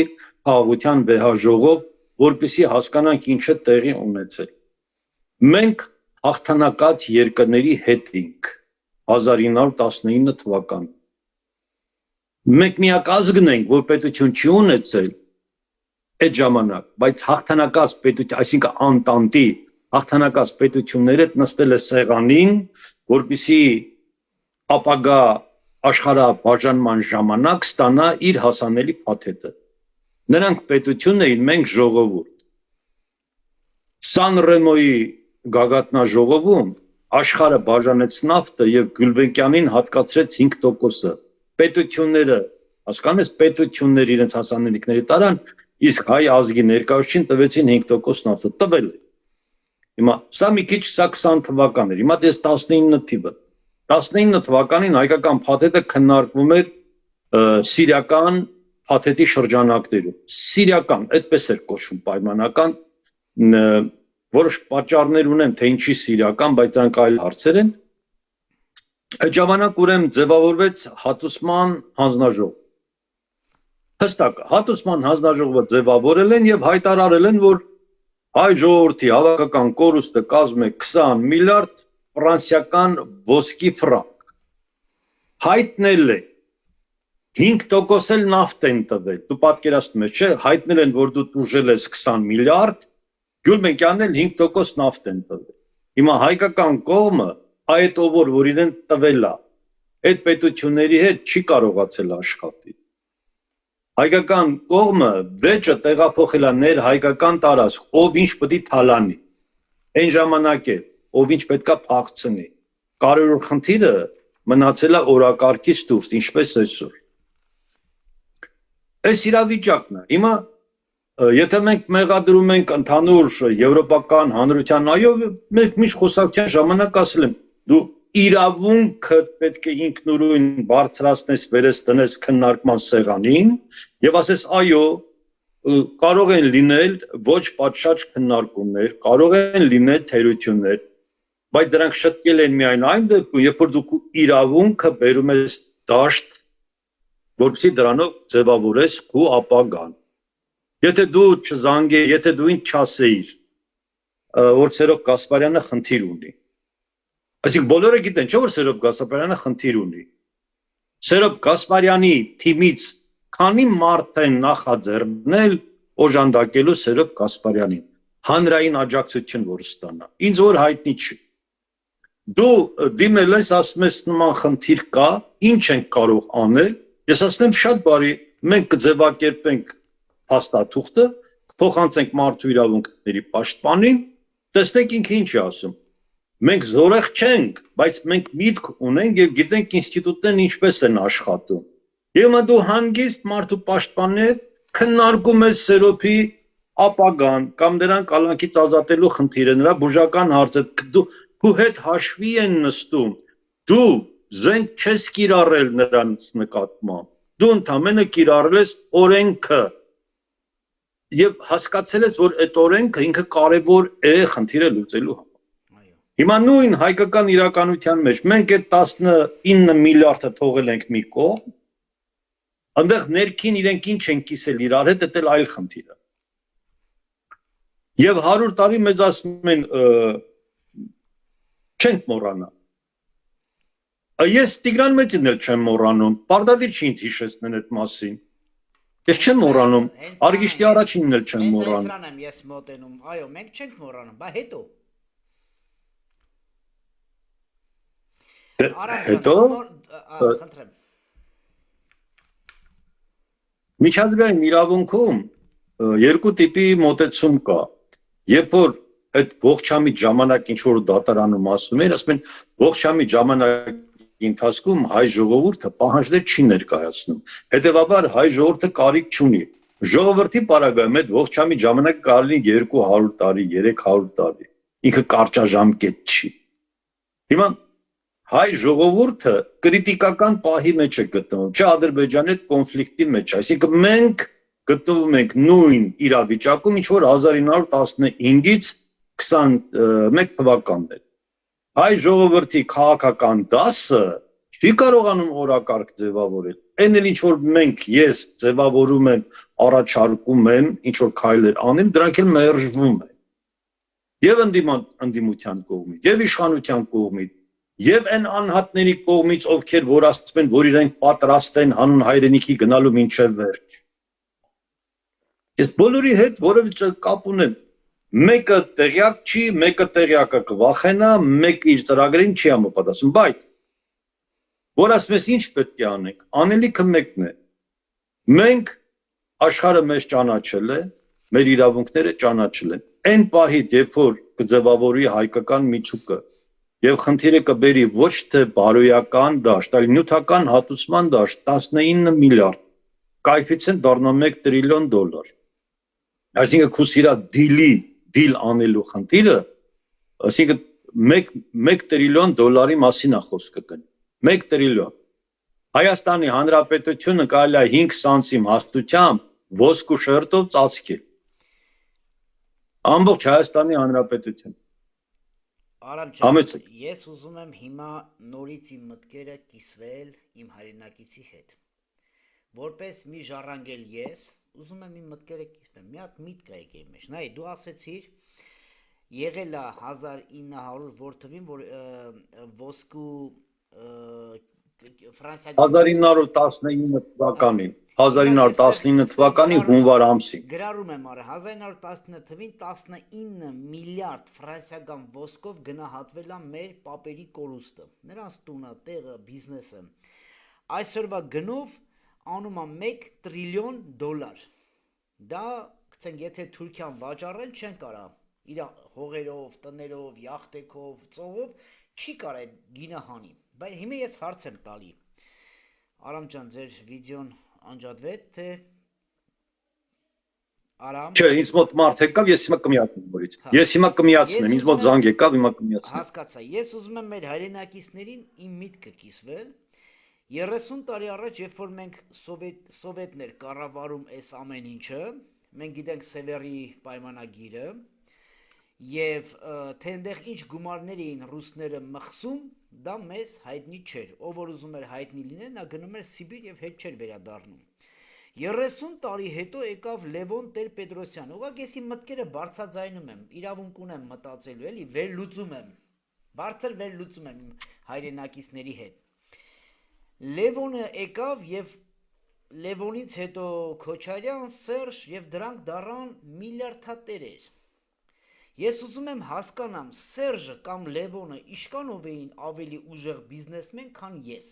խաղաղության վեհաժողով, որպեսզի հասկանանք ինչ է տեղի ունեցել։ Մենք հաղթանակած երկրների հետ ենք 1919 թվականին։ Մենք միակ ազգն ենք, որ պետություն չի ունեցել այդ ժամանակ, բայց հաղթանակած պետություն, այսինքն Անտանտի հաղթանակած պետությունները նստել է սեղանին, որպեսզի ապագա աշխարհաբաժանման ժամանակ ստանա իր հասանելի փաթեթը։ Նրանք պետություն էին, մենք ժողովուրդ։ Սան Ռեմոյի գագաթնաժողովում աշխարհը բաժանեց նավթը եւ Գյուլբենկյանին հատկացրեց 5%-ը։ Պետությունները, հասկանու՞մ ես, պետությունները իրենց հասանելիքների տարան, իսկ հայ ազգի ներկայացուցին տվեցին 5% նավթը, տվել է։ Հիմա սա մի քիչ սա 20 թվական էր, հիմա դες 19 թիվը։ 19 թվականին հայկական փաթեթը քննարկվում էր սիրիական փաթեթի շրջանակներում։ Սիրիական, այդպես էր կոչվում պայմանական, որոշ պատճառներ ունեն, թե ինչի սիրիական, բայց դրանք այլ հարցեր են։ Այդ ժամանակ ուրեմն ձևավորվեց հատուցման հանձնաժողով։ Հստակ հատուցման հանձնաժողովը ձևավորել են եւ հայտարարել են, որ հայ ժողովրդի հավաքական կորուստը կազմում է 20 միլիարդ ֆրանսիական ոսկի ֆրանկ։ Հայտնել է 5% էլ նավթ են տվել։ Դու պատկերացնում ես, չէ՞, հայտնել են, որ դու տուժել ես 20 միլիարդ, Գյուլբենկյանն էլ 5% նավթ են տվել։ Հիմա հայկական կողմը այդ ով որ իրեն տվել է, այդ պետությունների հետ չի կարողացել աշխատել։ Հայկական կողմը վեճը տեղափոխել է ներ հայկական տարածք, ով ինչ պետք է թալանի։ Այն ժամանակ է, ով ինչ պետքա փախցնի։ Կարևոր խնդիրը մնացել է օրակարգից դուրս, ինչպես այսօր։ Այս իրավիճակն է։ Հիմա եթե մենք մեղադրում ենք ընդհանուր եվրոպական հանրության, այո, մենք միշտ խոսակցության ժամանակ ասել եմ, դու իրավունքը պետք է ինքնուրույն բարձրացնես, վերես տնես քննարկման սեղանին եւ ասես այո, կարող են լինել ոչ պատշաճ քննարկումներ, կարող են լինել թերություններ, բայց դրանք շտկել են միայն այն դեպքում, երբ որ դու իրավունքը բերում ես դաշտ, որպեսզի դրանով ձևավորես քո ապագան։ Եթե դու չզանգես, եթե դու ինձ չասեիր, որ Սերոբ Գասպարյանը խնդիր ունի։ Այսինքն բոլորը գիտեն, չէ՞ որ Սերոբ Գասպարյանը խնդիր ունի։ Սերոբ Գասպարյանի թիմից քանի մարդ են նախաձեռնել օժանդակելու Սերոբ Գասպարյանին, հանրային աջակցություն որ ստանա։ Ինձ որ հայտնի չի։ Դու դիմել ես, ասում ես նման խնդիր կա, ինչ ենք կարող անել։ Ես ասում եմ շատ բարի, մենք կձևակերպենք փաստաթուղթը, կփոխանցենք մարդու իրավունքների պաշտպանին, տեսնենք ինքը ինչ է ասում։ Մենք զորեղ չենք, բայց մենք միտք ունենք եւ գիտենք ինստիտուտներն ինչպես են աշխատում։ Եվ դու հանգիստ մարդու պաշտպանի հետ քննարկում ես Սերոբի ապագան կամ նրան կալանքից ազատելու խնդիրը, նրա բուժական հարցը, դու հետ հաշվի են նստում։ Դու զենք չես կիրառել նրանց նկատմամբ։ Դու ընդամենը կիրառել ես օրենքը եւ հասկացել ես, որ այդ օրենքը ինքը կարեւոր է խնդիրը լուծելու համար։ Հիմա նույն հայկական իրականության մեջ մենք այդ 19 միլիարդը թողել ենք մի կողմ, այնտեղ ներքին իրենք ինչ են կիսել իրար հետ, դա էլ այլ խնդիր է։ Եվ 100 տարի մեզ ասում են չենք մոռանա։ Ես Տիգրան Մեծին էլ չեմ մոռանում, պարտադիր չի ինձ հիշեցնել այդ մասին։ Ես չեմ մոռանում, Արգիշտի առաջինն էլ չեմ մոռանում։ Հենց եմ ես մոտենում, այո, մենք չենք մոռանում, բա հետո։ Հետո խնդրեմ։ Միջազգային իրավունքում երկու տիպի մոտեցում կա։ Երբ որ այդ ողջամիտ ժամանակ ինչ որ դատարանում ասում են, ասում են ողջամիտ ժամանակի ընթացքում հայ ժողովուրդը պահանջներ չի ներկայացնում։ Հետևաբար հայ ժողովուրդը կարիք չունի։ Ժողովրդի պարագայում այդ ողջամիտ ժամանակը կարելի 200 տարի, 300 տարի։ Ինքը կարճաժամկետ չի։ Հիմա հայ ժողովուրդը կրիտիկական պահի մեջ է գտնվում, չէ Ադրբեջանի հետ կոնֆլիկտի մեջ, այսինքն մենք գտնվում ենք նույն իրավիճակում, ինչ որ 1915-ից 21 թվականներ։ Հայ ժողովրդի քաղաքական դասը չի կարողանում օրակարգ ձևավորել։ Այն էլ ինչ որ մենք ես ձևավորում եմ, առաջարկում եմ, ինչ որ քայլեր անեմ, դրանք էլ մերժվում են։ Եվ ընդդիմության կողմից, եւ իշխանության կողմից, եւ այն անհատների կողմից, ովքեր որ ասում են, որ իրենք պատրաստ են հանուն հայրենիքի գնալու մինչև վերջ։ Ես բոլորի հետ որևէ կապ ունեմ։ Մեկը տեղյակ չի, մեկը տեղյակը կվախենա, մեկը իր ծրագրին չի համապատասխանում, բայց որ ասում ես ինչ պետք է անենք, անելիքը մեկն է։ Մենք աշխարհը մեզ ճանաչել է, մեր իրավունքները ճանաչել են։ Այն պահից, երբ որ կձևավորի հայկական միջուկը եւ խնդիրը կբերի ոչ թե բարոյական դաշտ, այլ նյութական հատուցման դաշտ 19 միլիարդ, կայֆիցիենտ դառնում 1 տրիլիոն դոլար։ Այսինքն քուսիրա դիլ անելու խնդիրը, այսինքն 1 տրիլիոն դոլարի մասին է խոսքը գնում։ 1 տրիլիոն։ Հայաստանի Հանրապետությունը կարելի է 5 սանտիմ հաստությամբ ոսկու շերտով ծածկել։ Ամբողջ Հայաստանի Հանրապետություն։ Արամ Համեցեք։ ջան, ես ուզում եմ հիմա նորից իմ մտքերը կիսվել իմ հայրենակիցի հետ։ Որպես մի ժառանգել ես, ուզում եմ իմ մտքերը կիսվեմ։ Մի հատ միտք է եկել մեջ։ Նայ, դու ասեցիր, եղել է 1900 որ թվին, որ ոսկու Ֆրանսիական 1919 թվականին 1919 թվականի հունվար ամսին գրառում եմ արը 1919 թվին 19 միլիարդ ֆրանսիական ոսկով գնահատվել է մեր պապերի կորուստը, նրանց տունը, տեղը, բիզնեսը։ Այսօրվա գնով անում է 1 տրիլիոն դոլար։ Դա, գցենք, եթե Թուրքիան վաճառել չեն կարա, իր հողերով, տներով, յախտեքով, ծովով չի կարա այդ գինը հանի։ Բայց հիմա ես հարց եմ տալի։ Արամ ջան, ձեր վիդեոն անջատվեց, թե Արամ։ Չէ, ինձ մոտ մարդ եկավ, ես հիմա կմիացնեմ նորից։ Ես հիմա կմիացնեմ, ինձ մոտ զանգ եկավ, հիմա կմիացնեմ։ Հասկացա, ես ուզում եմ մեր հայրենակիցներին իմ միտքը կիսվել։ 30 տարի առաջ, երբ որ մենք սովետներ կառավարում այս ամեն ինչը, մենք գիտենք Սևերի պայմանագիրը, եւ թե այնտեղ ինչ գումարներ էին ռուսները մխսում, դա մեզ հայտնի չէր։ Ով որ ուզում էր հայտնի լինել, նա գնում էր Սիբիր եւ հետ չէր վերադառնում։ 30 տարի հետո եկավ Լևոն Տեր-Պետրոսյանը։ Ուղղակի ես իմ մտքերը բարձրաձայնում եմ, իրավունք ունեմ մտածելու, էլի, վերլուծում եմ։ Բարձր վերլուծում եմ իմ հայրենակիցների հետ։ Լևոնը եկավ եւ Լևոնից հետո Քոչարյան, Սերժ եւ դրանք դառան միլիարդատերեր։ Ես ուզում եմ հասկանամ, Սերժը կամ Լևոնը իշքանով էին ավելի ուժեղ բիզնեսմեն, քան ես։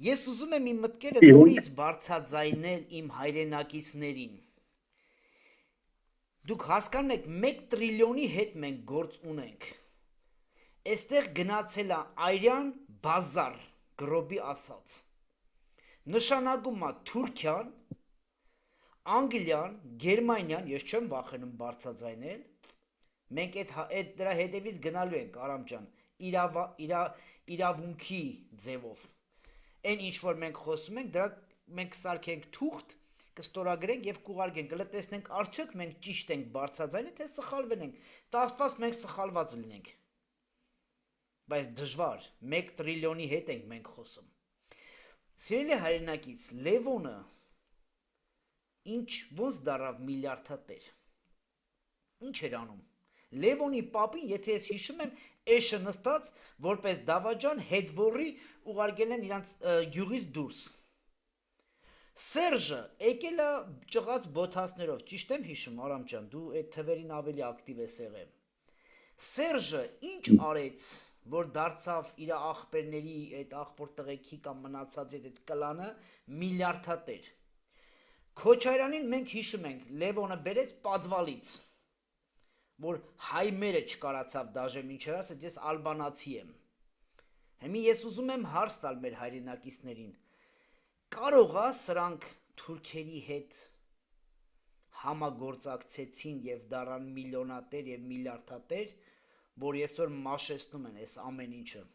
Ես ուզում եմ իմ մտքերը նորից բարձրաձայնել իմ հայրենակիցներին։ Դուք հասկանում եք, 1 տրիլիոնի հետ մենք գործ ունենք։ Այստեղ գնացել է Արյան բազար, գրոբի ասած։ Նշանակում է Թուրքիան, Անգլիան, Գերմանիան, ես չեմ վախենում բարձրաձայնել, մենք այդ դրա հետևից գնալու ենք, Արամ ջան, իրավունքի ձևով։ Այն ինչ որ մենք խոսում ենք, դրա մենք կսարքենք թուղթ, կստորագրենք եւ կուղարկենք, կլտեսնենք արդյոք մենք ճիշտ ենք բարձրաձայնել, թե սխալվել ենք։ Տաստված մենք սխալված լինենք։ Բայց դժվար, 1 տրիլիոնի հետ ենք մենք խոսում։ Սիրելի հայրենակից, Լևոնը ոնց դառավ միլիարդատեր։ Ինչ էր անում։ Լևոնի պապին, եթե ես հիշում եմ, էշը նստած որպես դավաճան հետվորի ուղարկել են իրանց գյուղից դուրս։ Սերժը եկել է ճղած բոթասներով, ճիշտ եմ հիշում, Արամ ջան, դու այդ թվերին ավելի ակտիվ ես եղել։ Սերժը ինչ արեց, որ դարձավ իր աղբերների, այդ աղբոր տղեկի կամ մնացած այդ կլանը միլիարդատեր։ Քոչարյանին մենք հիշում ենք, Լևոնը բերեց պատվալից, որ հայմերը չկարացավ դաժե մինչև ասեց, ես ալբանացի եմ։ Հիմա ես ուզում եմ հարց տալ մեր հայրենակիցներին, կարող է սրանք թուրքերի հետ համագործակցեցին եւ դառան միլիոնատեր եւ միլիարդատեր, որ այսօր մաշեցնում են այս ամեն ինչը։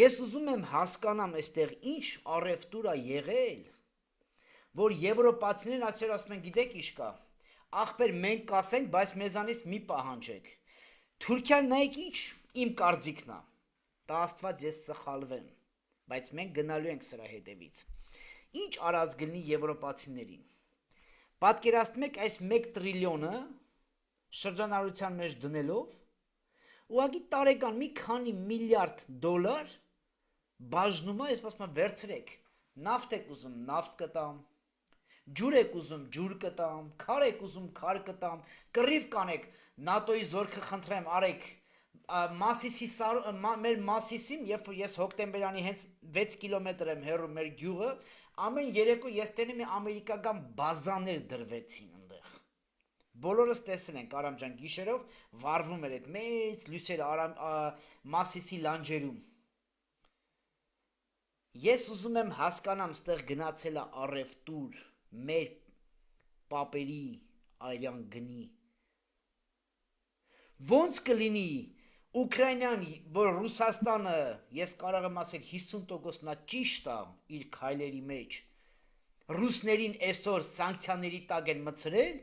Ես ուզում եմ հասկանամ այստեղ ինչ առևտուր է եղել, որ եվրոպացիներն այսօր ասում են, գիտեք ինչ կա, ախպեր մենք կասենք, բայց մեզանից մի պահանջեք։ Թուրքիան նայեք ինչ իմ կարծիքն է։ Տա Աստված ես սխալվեմ, բայց մենք գնալու ենք սրա հետևից։ Ինչ արած գնի եվրոպացիներին։ Պատկերացնում եք այս 1 տրիլիոնը շրջանառության մեջ դնելով, ուղղակի տարեկան մի քանի միլիարդ դոլար բաժնում է, ես ասում եմ վերցրեք, նավթ եք ուզում, նավթ կտամ, ջուր եք ուզում, ջուր կտամ, քար եք ուզում, քար կտամ, կռիվ կանեք, ՆԱՏՕ-ի զորքը խնդրեմ, արեք, մեր Մասիսին, երբ ես հոկտեմբերանի հենց 6 կիլոմետր եմ հեռու մեր գյուղը, ամեն երեկո ես տենեմ ամերիկական բազաներ դրվեցին այնտեղ։ Բոլորս տեսել ենք, Արամ ջան, գիշերով վառվում էր այդ մեծ լույսերը Մասիսի լանջերում։ Ես ուզում եմ հասկանամ, ստեղ գնացել է առևտուր մեր պապերի արյան գնի, Ոնց կլինի Ուկրաինան, որ Ռուսաստանը, ես կարող եմ ասել 50% նա ճիշտ է իր քայլերի մեջ, ռուսներին այսօր սանկցիաների տակ են մցրել,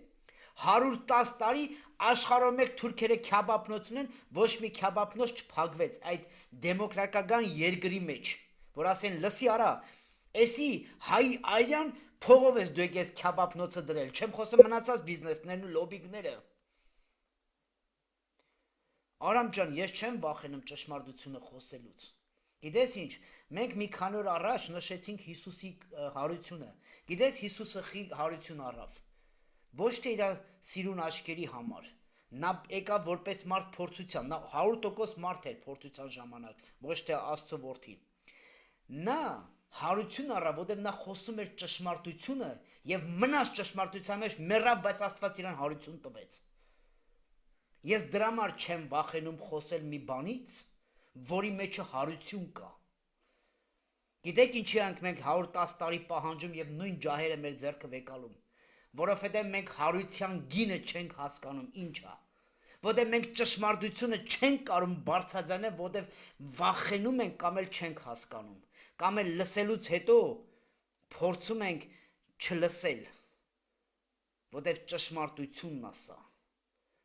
110 տարի աշխարհում մեկ թուրքերը քյաբաբնոց ունեն, ոչ մի քյաբաբնոց չփակվեց այդ դեմոկրատական երկրի մեջ, որ ասեն լսի արա, էսի հայ այրան փողով ես դու եկես քյաբաբնոցը դրել, չեմ խոսում մնացած բիզնեսներն ու լոբինգները։ Արամ ջան, ես չեմ վախենում ճշմարտությունը խոսելուց։ Գիտես ինչ, մենք մի քանի օր առաջ նշեցինք Հիսուսի հարությունը։ Գիտես Հիսուսը հարություն առավ։ Ոչ թե իր սիրուն աչքերի համար։ Նա եկավ որպես մարդ փորձության, նա 100% մարդ էր փորձության ժամանակ, ոչ թե Աստծո որդի։ Նա հարություն առավ, որտեղ նա խոսում էր ճշմարտությունը եւ մնաց ճշմարտության մեջ մեռավ, բայց Աստված իրան հարություն տվեց։ Ես դրա համար չեմ վախենում խոսել մի բանից, որի մեջը հարություն կա։ Գիտեք ինչի ենք մենք 110 տարի պահանջում եւ նույն ջահերը մեր ձեռքը վեկալում, որովհետեւ մենք հարության գինը չենք հասկանում ինչ է, որտեղ մենք ճշմարտությունը չենք կարող բարձրաձայնել, որտեղ վախենում ենք կամ էլ չենք հասկանում, կամ էլ լսելուց հետո փորձում ենք չլսել, որտեղ ճշմարտությունն է սա։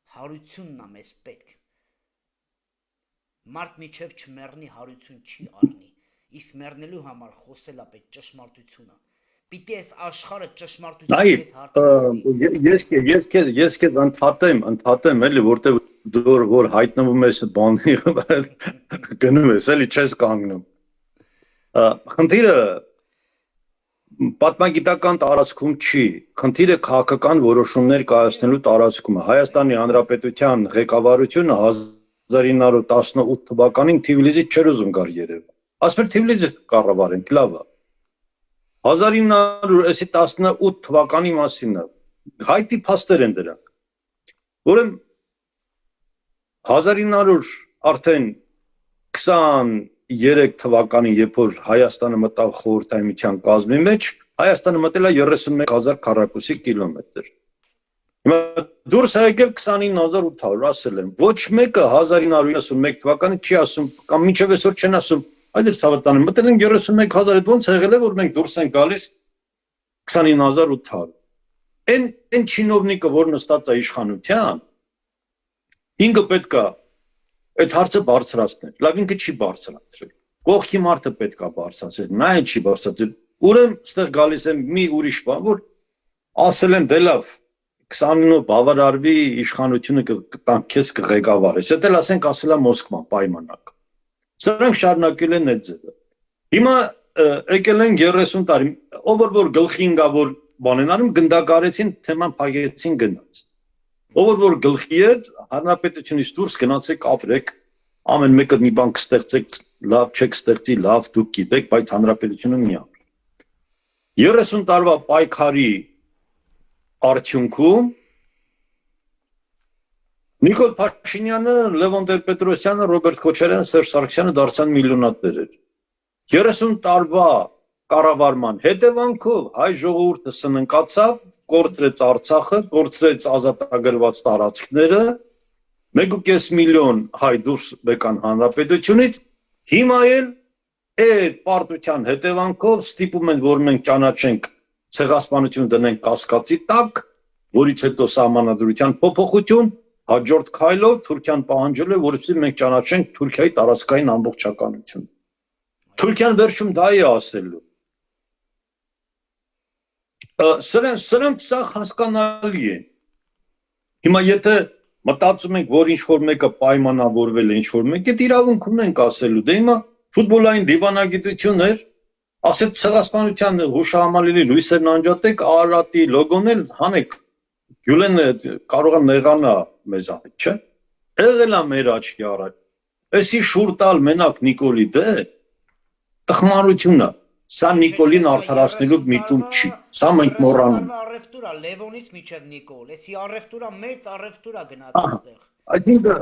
Հարությունն է մեզ պետք։ Մարդ միջև չմեռնի հարություն չի առնի, իսկ մեռնելու համար խոսել է պետք ճշմարտությունը։ Պիտի այս աշխարհը ճշմարտության հետ հարցնի։ Ես քեզ ընդհատեմ, էլի, որտեղ դու որ հայտնվում ես բանի գնում ես, էլի չես կանգնում։ Խնդիրը պատմագիտական տարածքում չի, խնդիրը քաղաքական որոշումներ կայացնելու տարածքում է։ Հայաստանի Հանրապետության ղեկավարությունը 1918 թվականին Թիֆլիսից չէր ուզում գար Երևան։ Ասում էր Թիֆլիսը կառավարենք, լավ է։ 1918 թվականի մասին է։ Հայտի փաստեր են դրանք։ Ուրեմն 1900 արդեն 23 թվականին, երբ որ Հայաստանը մտավ խորհրդային միության կազմի մեջ, Հայաստանը մտել է 31000 քառակուսի կիլոմետր։ Հիմա դուրս է եկել 29800, ասել եմ, ոչ մեկը 1991 թվականին չի ասում, կամ մինչև այսօր չեն ասում, այդ էր ցավատանը, մտել են 31000, այդ ոնց եղել է, որ մենք դուրս ենք գալիս 29800։ Այն չինովնիկը, որ նստած է իշխանության, ինքը պետք է այդ հարցը բարձրացնել, լավ ինքը չի բարձրացրել, կողքի մարդը պետք է բարձրացնել, նա էլ չի բարձրացրել, ուրեմն ստեղ գալիս է մի ուրիշ բան, որ ասել են դե լավ, 29 բավարարվի իշխանությունը կտանք քեզ կղեկավարես, դա էլ ասենք ասել է Մոսկվան պայմանակ, սրանք շարունակել են այդ ձևը, հիմա եկել են 30 տարի, ով որ գլխի ինգա որ բան են անում, գնդակարեցին, թեման փակեցին գնաց, ով որ գլխի էր, հանրապետությունից դուրս գնացեք ապրեք, ամեն մեկը մի բան կստեղծեք, լավ չեք ստեղծի, լավ դուք գիտեք, բայց հանրապետությունը մի ապրի։ 30 տարվա պայքարի արդյունքում Նիկոլ Փաշինյանը, Լևոն Տեր-Պետրոսյանը, Ռոբերտ Քոչարյանը, Սերժ Սարգսյանը դարձան միլիոնատներ։ 30 տարվա կառավարման հետևանքով հայ ժողովուրդը սննկացավ, կորցրեց Արցախը, կորցրեց ազատագրված տարածքները, 1.5 միլիոն հայ դուրս եկան հանրապետությունից, հիմա էլ այդ պարտության հետևանքով ստիպում են, որ մենք ճանաչենք ցեղասպանությունը դնենք կասկածի տակ, որից հետո սահմանադրության փոփոխություն, հաջորդ քայլով Թուրքիան պահանջել է, որովհետեւ մենք ճանաչենք Թուրքիայի տարածքային ամբողջականությունը։ Թուրքիան վերջում դա է ասելու։ Սրանք սա հասկանալի է։ Հիմա եթե մտածում ենք, որ ինչ-որ մեկը պայմանավորվել է, ինչ-որ մեկը իրավունք ունենք ասելու, դե հիմա ֆուտբոլային դիվանագիտություն էր, ասեց ցեղասպանության հուշահամալիրի լույսերն անջատեք, Արարատի լոգոն էլ հանեք, Գյուլենը կարող է նեղանա մեզանից, չէ՞։ Եղել է մեր աչքի առաջ։ Էսի շուր տալ մենակ Նիկոլի դե տխմարություն է։ Սա Նիկոլին արդարացնելու միտում չի։ Սա մենք մոռանում։ Առևտուրա Լևոնից միջև Նիկոլ, էսի առևտուրա մեծ առևտուրա գնաց այստեղ։ Այսինքն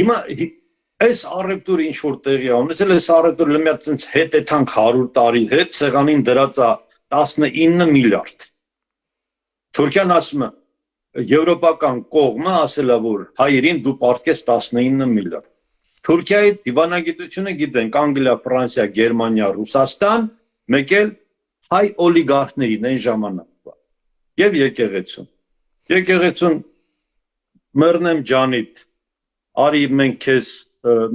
հիմա այս առևտուրը ինչ որ տեղի է ունեցել, այս առևտուրը լմյա ցենց հետ է թանք 100 տարի հետ սեղանին դրած է 19 միլիարդ։ Թուրքիան ասում է, եվրոպական կողմը ասել է, որ հայերին դու պարտքես 19 միլիարդ։ Թուրքիայի դիվանագիտությունը գիտենք, Անգլիա, Ֆրանսիա, Գերմանիա, Ռուսաստան, մեկ էլ հայ օլիգարխներին այն ժամանակվա։ Եվ եկեղեցուն։ Եկեղեցուն մեռնեմ ջանիդ, արի մենք քեզ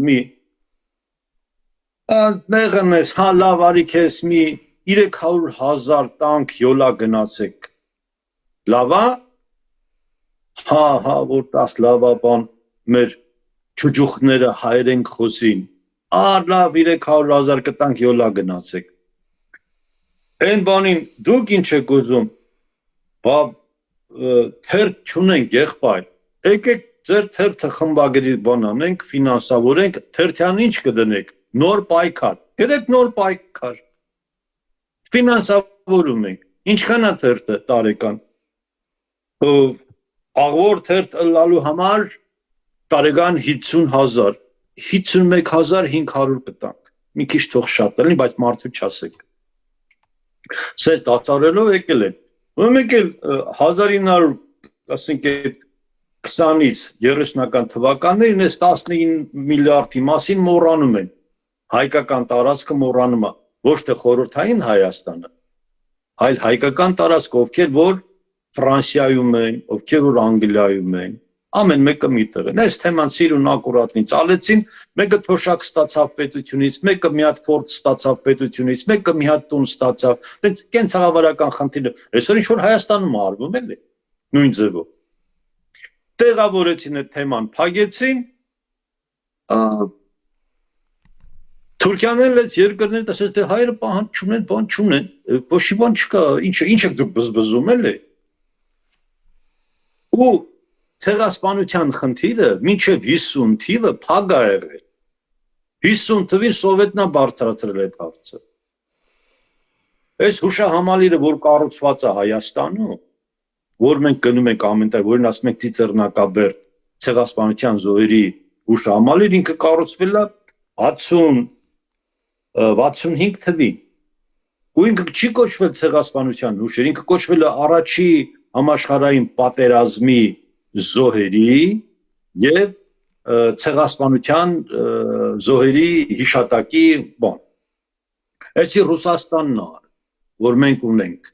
մի մեղնես, հա լավ արի քեզ մի 300,000 տանկ յոլա գնացեք։ Լավա։ Հա, որ 10 լավա բան մեր ճուճուխները հայերեն խոսին։ Լավ 300,000 կտանք յոլա գնացեք։ Այն բանին դուք ինչ եք ուզում։ Բա թերթ չունենք եղբայր։ Եկեք ձեր թերթը խմբագրի բան անենք, ֆինանսավորենք, թերթյան ինչ կդնեք։ Նոր պայքար։ Գերեք նոր պայքար։ Ֆինանսավորում ենք։ Ինչքան է թերթը տարեկան։ Աղվոր թերթ լալու համար տարեկան 50,000, 51,500 կտանք։ Մի քիչ թող շատ լինի, բայց մարդու չասեք։ Սա դասարելով եկել են։ Ո՞ւմ եկել 1900, ասենք այդ 20-ից 30-ական թվականներին այս 19 միլիարդի մասին մոռանում են։ Հայկական տարածքը մոռանում է, ոչ թե խորհրդային Հայաստանը, այլ հայկական տարածքը, ովքեր որ Ֆրանսիայում են, ովքեր որ Անգլիայում են, ամեն մեկը միտեղ են։ Այս թեման սիրուն ակուրատնի ծալեցին, մեկը թոշակ ստացավ պետությունից, մեկը մի հատ ֆորտ ստացավ պետությունից, մեկը մի հատ տուն ստացավ։ Դենց կենցաղավարական խնդիրը, այսօր ինչ որ Հայաստանում արվում էլի, նույն ձևով։ Տեղավորեցին այդ թեման, փակեցին, Թուրքիաներն այս երկրները տեսած թե հայերը պահանջ չունեն, բան չունեն, ոչի բան չկա, ինչ եք դուք բզբզում էլի։ Ու ցեղասպանության խնդիրը մինչև 50 թիվը փակ է եղել։ 50 թվին սովետնա բարձրացրել այդ հարցը։ Այս հուշահամալիրը, որ կառուցված է Հայաստանում, որ մենք գնում ենք ամենտեղ, որին ասում ենք Ծիծեռնակաբերդ ցեղասպանության զոհերի հուշահամալիր, ինքը կառուցվել է 65 թվին։ Ու ինքը չի կոչվել ցեղասպանության հուշեր, ինքը կոչվել է առաջի համաշխարհային պատերազմի զոհերի եւ ցեղասպանության զոհերի հիշատակի բան։ Այսի Ռուսաստանն է, որ մենք ունենք։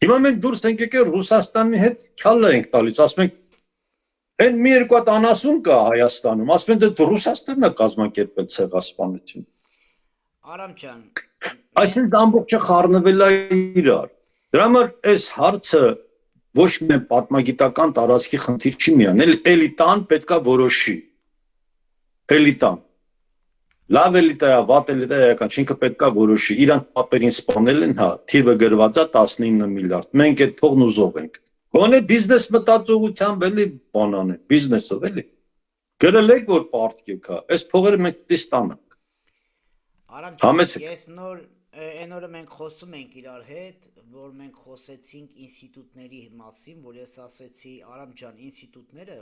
Հիմա մենք դուրս ենք եկել Ռուսաստանի հետ քալա ենք տալիս, ասում ենք այն մի երկու հատ անասուն կա Հայաստանում, ասում են դե Ռուսաստանն է կազմակերպել ցեղասպանություն։ Արամ ջան, Այսինքն ամբողջը խառնվել է իրար։ Դրա համար այս հարցը ոչ միայն պատմագիտական տարածքի խնդիր չի միայն, էլիտան պետքա որոշի։ Էլիտան։ Լավ էլիտա է, վատ էլիտա է, ական ինքը պետքա որոշի։ Իրանք պապերին սպանել են, հա, թիվը գրված է 19 միլիարդ։ Մենք այդ փողն ուզող ենք։ Գոնե բիզնես մտածողությամբ էլի բան անեն, բիզնեսով էլի։ Գրել եք որ պարտքի կա, այս փողերը մենք դե ստանանք։ Արամ Համեցեք։ ջան, ես նոր այն օրը մենք խոսում ենք իրար հետ, որ մենք խոսեցինք ինստիտուտների մասին, որ ես ասեցի Արամ ջան, ինստիտուտները,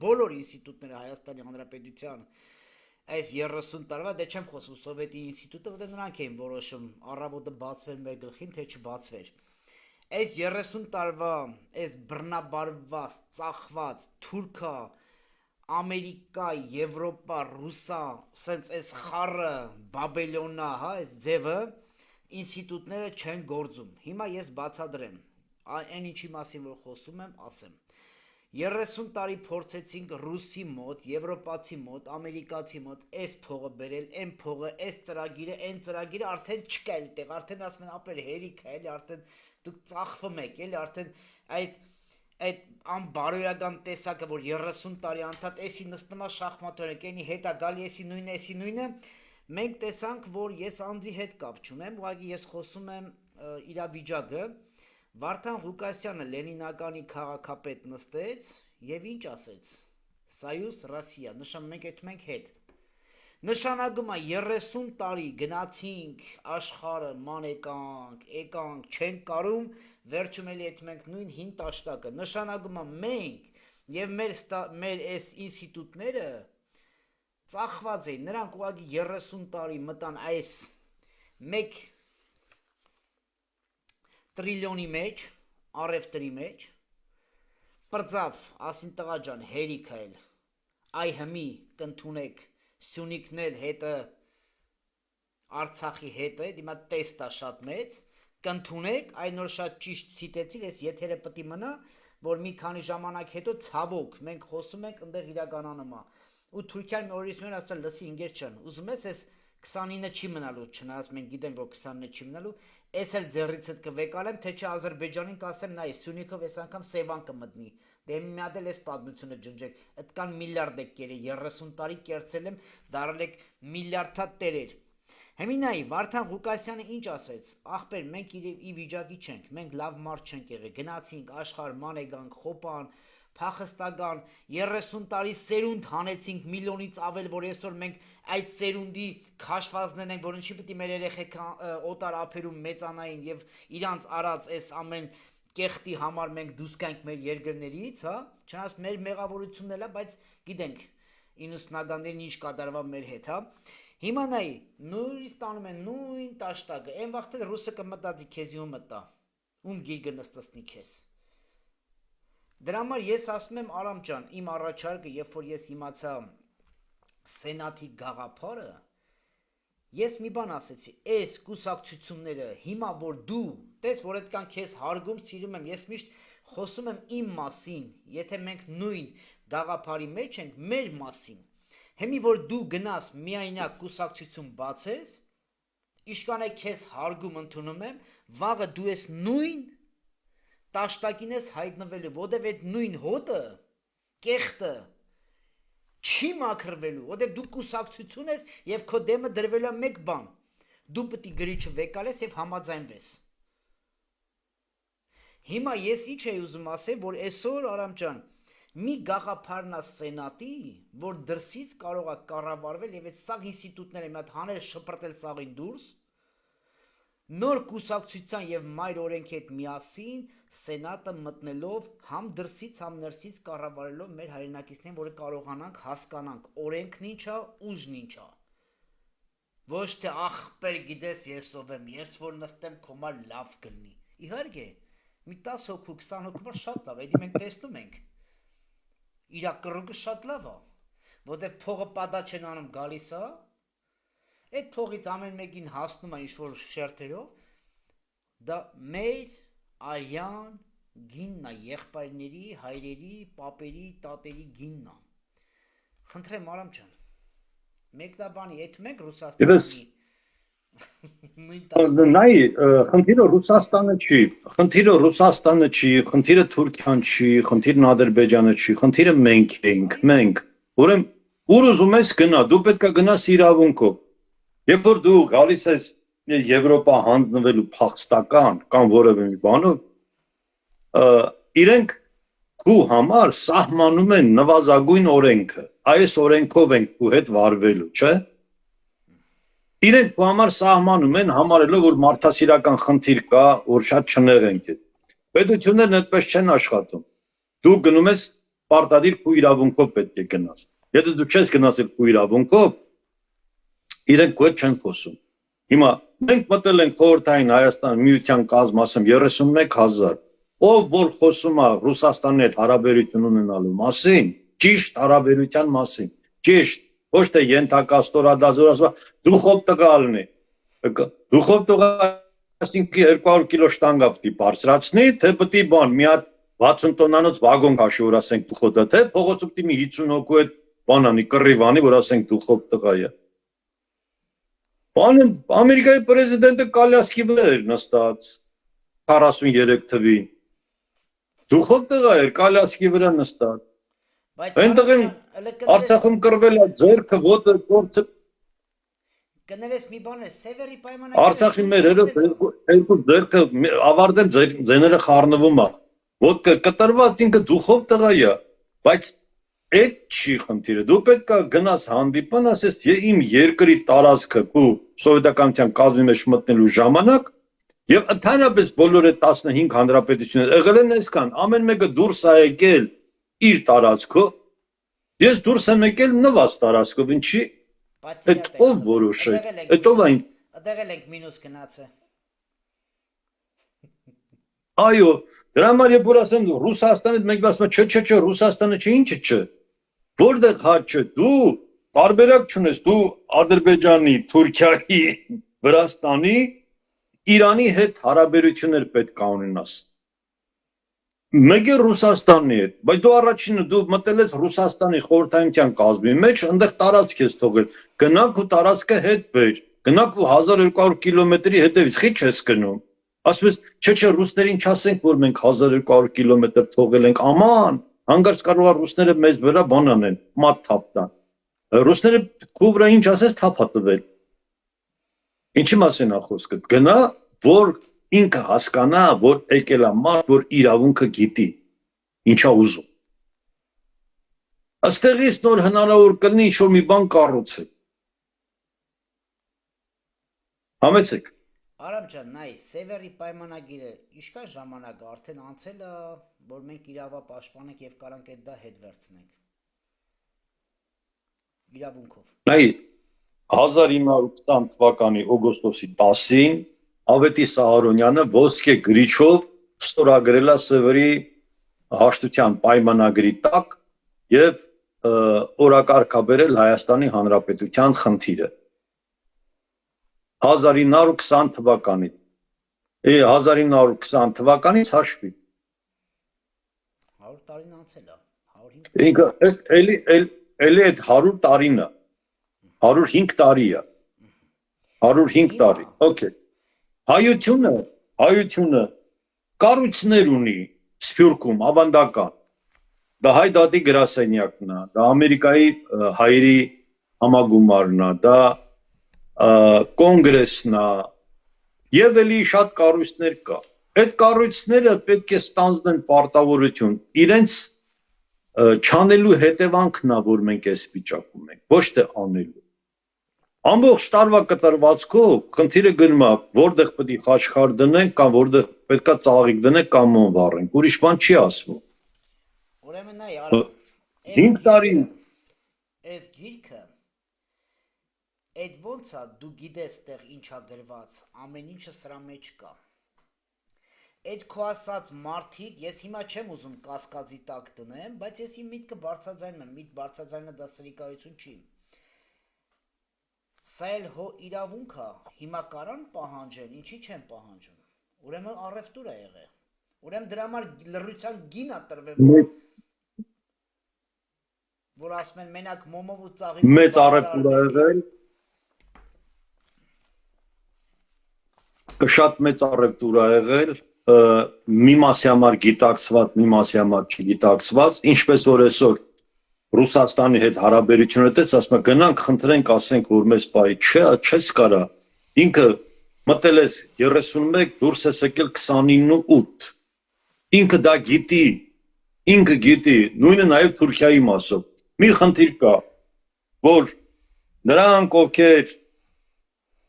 բոլոր ինստիտուտները Հայաստանի Հանրապետության այս 30 տարվա, դե չեմ խոսում Սովետի ինստիտուտը, որտեղ նրանք էին որոշում առավոտը բացվեր մեր գլխին, թե չբացվեր։ Այս 30 տարվա, այս բռնաբարված, ծախված, թուրքա, Ամերիկա, Եվրոպա, Ռուսա, սենց այս խառը, Բաբելոնա, հա, այս ձևը ինստիտուտները չեն գործում։ Հիմա ես բացադրեմ, այն ինչի մասին որ խոսում եմ, ասեմ։ 30 տարի փորձեցինք ռուսի մոտ, եվրոպացի մոտ, ամերիկացի մոտ, այս փողը բերել, այն փողը, այս ծրագիրը, այն ծրագիրը արդեն չկա այդտեղ, արդեն ասում են ապեր հերիք է, էլի արդեն դուք ծախվում եք, էլի արդեն այդ անբարոյական տեսակը, որ 30 տարի անդադ էսի նստում է շախմատորեն, այնի հետ է գալի էսի նույնը, մենք տեսանք, որ ես անձի հետ կապ չունեմ, ուղղակի ես խոսում եմ իրավիճակը, Վարդան Ղուկասյանը Լենինականի քաղաքապետ նստեց եւ ինչ ասեց. Սայուս Ռասիա, նշան մենք այդում ենք հետ։ Նշանակում է 30 տարի գնացինք աշխարհը ման եկանք, չենք կարում, վերջում էլի այդում ենք նույն հին տաշտակը։ Նշանակում է մենք եւ մեր այս ինստիտուտները ծախված էին, նրանք ուղղակի 30 տարի մտան այս 1 տրիլիոնի մեջ, առևտրի մեջ, Պրծավ, ասին տղա ջան, հերիք այլ, այ հմի կընդունեք, Սյունիքն էլ հետը, Արցախի հետը, դիմա տեստա շատ մեծ, կընդունեք, այն նոր շատ ճիշտ ցիտեցիք, ես եթերը պտի մնա, որ մի քանի ժամանակ հետո ցավոք, մենք խոսում ենք, ընդեղ իրականանում է, ու Թուրքիան մի օրից նոր ասել, լսի ինգեր չան, ուզում ես ես 29-ը չի մնալու, չնայած մենք գիտենք, որ 29-ը չի մնալու, ես էլ ձեռիցդ կվեկալեմ, թե չէ Ադրբեջանին կասեմ, նայ, Սյունիքով ես անգամ Սևան կմտնի, դե մի հատ էլ ես պատմությունը ջնջեք, այդքան միլիարդ եք կերել, 30 տարի կերծել եմ, դարել եք միլիարդա տերեր։ Հեմինայի, Վարդան Ղուկասյանը ինչ ասեց, ախպեր, մենք ի վիճակի չենք, մենք լավ մարդ չենք եղել, գնացինք, աշխարհ, մանեգանք, խոպան, փախստական, 30 տարի սերունդ հանեցինք միլիոնից ավել, որ այսօր մենք այդ սերունդի քաշվածներն ենք, որ ինչի պիտի մեր երեխեք օտար ափերում մեծանային եւ իրանց արած այս ամեն կեղտի համար մենք դուրս գանք մեր երկրներից, հա, չնայած մեր մեղավորությունն էլ է, բայց գիտենք 90-ականներին ինչ կատարվա մեր հետ, հա։ Հիմա նայ, նույնիսկ ստանում են նույն տաշտակը, այն վաղտը ռուսը կմտածի քեզի ու մտա, ում գիրգը նստսնի քեզ։ Դրա համար ես ասում եմ Արամ ջան, իմ առաջարկը, երբ որ ես իմացա Սենատի գաղափարը, ես մի բան ասեցի, այս կուսակցությունները հիմա որ դու, տես որ այդքան քեզ հարգում, սիրում եմ, ես միշտ խոսում եմ իմ մասին, եթե մենք նույն գաղափարի մեջ ենք, մեր մասին, Հեմի որ դու գնաս միայնակ կուսակցություն բացես, իշքան է քեզ հարգում ընդունում եմ, վաղը դու ես նույն տաշտակին ես հայտնվելու, որտև այդ նույն հոտը, կեղտը, չի մաքրվելու, որտև դու կուսակցություն ես և քո դեմը դրվելու է մեկ բան, դու պտի գրիչը վեկալես և համաձայնվես։ Հիմա ես ինչ էի ուզում ասել, որ այսօր Արամ ջան, մի գաղափարնա Սենատի, որ դրսից կարող է կառավարվել և այդ սաղ ինստիտուտները մի հատ հանել շպրտել սաղին դուրս, նոր կուսակցության և մայր օրենքի հետ միասին Սենատը մտնելով համ դրսից, համ ներսից կառավարելով մեր հայրենակիցներին, որ կարողանանք հասկանանք օրենքն ինչ է, ուժն ինչ է։ Ոչ թե ախպեր գիտես ես ով եմ, ես որ նստեմ քո մալ լավ կլինի։ Իհարկե, մի 10 հոգու, 20 հոգու շատ լավ, էդի մենք տեսնում ենք։ Իրա կռուգը շատ լավ է, որտև փողը պատա չեն անում գալիս է, այդ փողից ամեն մեկին հասնում է ինչ-որ շերտերով, դա մեր արյան գինն է, եղբայրների, հայրերի, պապերի, տատերի գինն է։ Խնդրեմ Արամ ջան, մեկնաբանի, այդ մենք Ռուսաստանի Նայ, խնդիրը Ռուսաստանը չի, խնդիրը Թուրքիան չի, խնդիրն Ադրբեջանը չի, խնդիրը մենք ենք, մենք, ուրեմն ուր ուզում ես գնա, դու պետք է գնաս իրավունքով, երբ որ դու գալիս ես Եվրոպա հանձնվելու փախստական կամ որևէ մի բանով, իրենք քու համար սահմանում են նվազագույն օրենքը, այս օրենքով ենք քու հետ վարվելու, չէ՞։ Իրենք քու համար սահմանում են համարելով, որ մարդասիրական խնդիր կա, որ շատ չնեղենք ես։ Պետություններն այդպես չեն աշխատում։ Դու գնում ես պարտադիր քու իրավունքով պետք է գնաս։ Եթե դու չես գնացել քու իրավունքով, իրենք քու հետ չեն խոսում։ Հիմա մենք մտել ենք խորհրդային Հայաստան միության կազմ, ասեմ 31000, ով որ խոսում է Ռուսաստանի հետ հարաբերություն ունենալու մասին, ճիշտ հարաբերության մասին, ճիշտ, ոչ թե ենթակա ստորադազորացվա դուխով տղալն է, դուխով տղասին 200 կիլո շտանգա պիտի բարձրացնի, թե պիտի բան, մի հատ 60 տոննանոց վագոն քաշի, որ ասենք դուխով դա, թե փողոցում պիտի մի 50 հոգու հետ բանանի, կռիվանի, որ ասենք դուխով տղա է։ Բանը Ամերիկայի պրեզիդենտը Կալյասկի վրա էր նստած 43 թվին։ Դուխով տղա էր Կալյասկի վրա նստած։ Այնտեղ Արցախում կռվել է ձերքը, ոտը, գործը։ Կներես մի բան է, Սևերի պայմանագրը Արցախի մեր երկու ձերքը ավարտել ձեները խառնվում է։ Ոտքը կտրված ինքը դուխով տղա է, բայց այդ չի խնդիրը։ Դու պետք է գնաս հանդիպան, ասես իմ երկրի տարածքը ու սովետականության կազմի մեջ մտնելու ժամանակ եւ ընդհանրապես բոլոր այդ 15 հանրապետությունները եղել են այսքան, ամեն մեկը դուրս է եկել իր տարածքով, ես դուրս եմ եկել նվազ տարածքով, ինչի, այդ ով որոշեց, այդ ով այն։ Այդեղ ենք մինուս գնացը։ Այո, դրա համար երբ որ ասեմ Ռուսաստանը մենք ասում ենք չէ, Ռուսաստանը չէ, ինչը չէ։ Որտեղ հաճը դու տարբերակ չունես, դու Ադրբեջանի, Թուրքիայի, Վրաստանի, Իրանի հետ հարաբերություններ պետք է ունենաս։ Մեկ է Ռուսաստանի հետ, բայց դու առաջինը դու մտել ես Ռուսաստանի խորհրդային կազմի մեջ, այնտեղ տարածք ես թողել, գնանք ու տարածքը հետ բեր, գնանք ու 1200 կիլոմետրի հետևից խի չես գնում։ Ասում ես, չէ, ռուսներին չասենք, որ մենք 1200 կիլոմետր թողել ենք, աման, հանգարց կարող է ռուսները մեզ վրա բան անեն, մատ թափ տան։ Ռուսները քո վրա ինչ ասես թափ տվել։ Ինչի մասին է խոսքը։ Գնա, որ ինքը հասկանա, որ եկել է մարդ, որ իրավունքը գիտի, ինչա ուզում։ Աստեղից նոր հնարավոր կլինի ինչ-որ մի բան կառուցել։ Համեցեք։ Արամ ջան, նայ, Սևերի պայմանագիրը ինչքան ժամանակ է արդեն անցել է, որ մենք իրավապաշտպանենք եւ կարանք այդ դա հետ վերցնենք։ Իրավունքով։ Նայ 1920 թվականի օգոստոսի 10-ին Ավետիս Սահարոնյանը ոսկե գրիչով ստորագրել է Սևերի հաշտության պայմանագրի տակ եւ օրակարգաբերել Հայաստանի Հանրապետության խնդիրը 1920 թվականից 1920 թվականից հաշվի 100 տարին անցել է 105 ինքը էլի այդ 100 տարին է 105 տարի է 105 տարի օքեյ հայությունը կառույցներ ունի Սփյուռքում ավանդական դա հայ դատի գրասենյակն է դա Ամերիկայի հայերի համագումարն է դա կոնգրեսն է եւ էլի շատ կառույցներ կա այդ կառույցները պետք է ստանձնեն պարտավորություն իրենց չանելու հետևանքն է որ մենք այս վիճակում ենք ոչ թե անելու ամբողջ տարվա կտրվածքով խնդիրը գնում է որտեղ պետք է խաչքար դնենք կամ որտեղ պետքա ծաղիկ դնենք կամ մոմ վառենք ուրիշ բան չի ասվում Ուրեմն նայ արա 5 տարի այս գիրքը այդ ոնց է դու գիտես տեղ ինչա գրված ամեն ինչը սրա մեջ կա այդ քո ասած մարդիկ ես հիմա չեմ ուզում կասկածի տակ դնեմ բայց ես իմ միտքը բարձրաձայնում եմ միտ բարձրաձայնը դա սրիկայություն չի Սա էլ հո իրավունք է, հիմա կարան պահանջեն, ինչի չեն պահանջում, ուրեմն առևտուր է եղել, ուրեմն դրա համար լռության գին է տրվել, որ ասում են մենակ մոմով ու ծաղիկով մեծ առևտուր է եղել, շատ մեծ առևտուր է եղել, մի մասի համար գիտակցված, մի մասի համար չգիտակցված, ինչպես որ այսօր Ռուսաստանի հետ հարաբերությունը դες ասում գնանք խնդրենք ասենք որ մեզ պահի չես կարա ինքը մտել ես 31 դուրս ես եկել 29-8 ինքը դա գիտի նույնը նաև Թուրքիայի մասով մի խնդիր կա որ նրանք ովքեր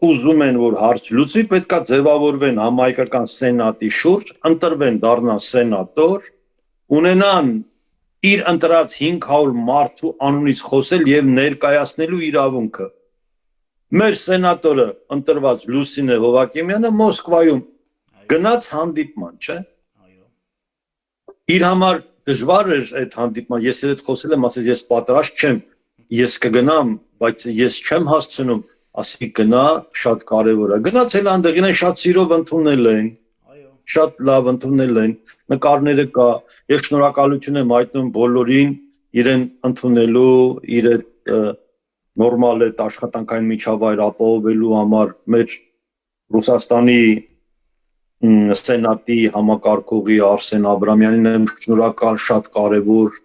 ուզում են որ հարց լուծվի պետքա ձևավորվեն համահայկական սենատի շուրջ ընտրվեն դառնան սենատոր ունենան իր ընտրած 500 մարդու անունից խոսել եւ ներկայացնելու իրավունքը։ Մեր սենատորը ընտրված Լուսինե Հովակիմյանը Մոսկվայում գնաց հանդիպման, չէ՞։ Այո։ Իր համար դժվար էր այդ հանդիպման, ես այդ խոսել եմ, ասել ես պատրաստ չեմ, ես կգնամ, բայց ես չեմ հասցնում, ասի գնա, շատ կարևոր է։ Գնացել այնտեղ իրեն շատ սիրով ընդունել են։ Շատ լավ ընդունել են, նկարները կա, ես շնորհակալություն եմ հայտնում բոլորին իրեն ընդունելու, իր նորմալ այդ աշխատանքային միջավայր ապահովելու համար մեր Ռուսաստանի սենատի համակարգողի Արսեն Աբրամյանին եմ շնորհակալ, շատ կարևոր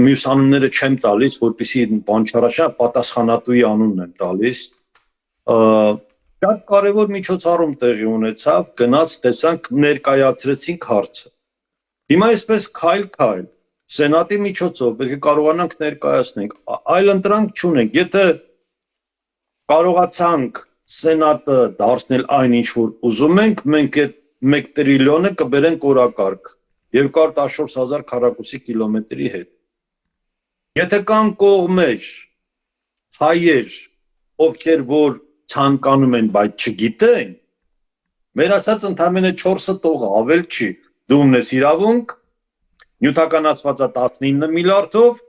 մյուս անունները չեմ տալիս, որպեսզի բան չառաջա, պատասխանատուի անունն եմ տալիս Շատ կարևոր միջոցառում տեղի ունեցավ, գնաց տեսանք ներկայացրեցինք հարցը։ Հիմա այսպես քայլ, սենատի միջոցով պետք է կարողանանք ներկայացնենք, այլ ընտրանք չունենք, եթե կարողացանք սենատը դարձնել այն ինչ որ ուզում ենք, մենք այդ 1 տրիլիոնը կբերենք օրակարգ 214,000 քառակուսի կիլոմետրի հետ։ Եթե կան կողմեր, հայեր, ովքեր որ ցանկանում են, բայց չգիտեն, Մեր ասած ընդամենը 4 տողը ավել չի։ Դու ունես իրավունք, նյութականացված է 19 միլիարդով,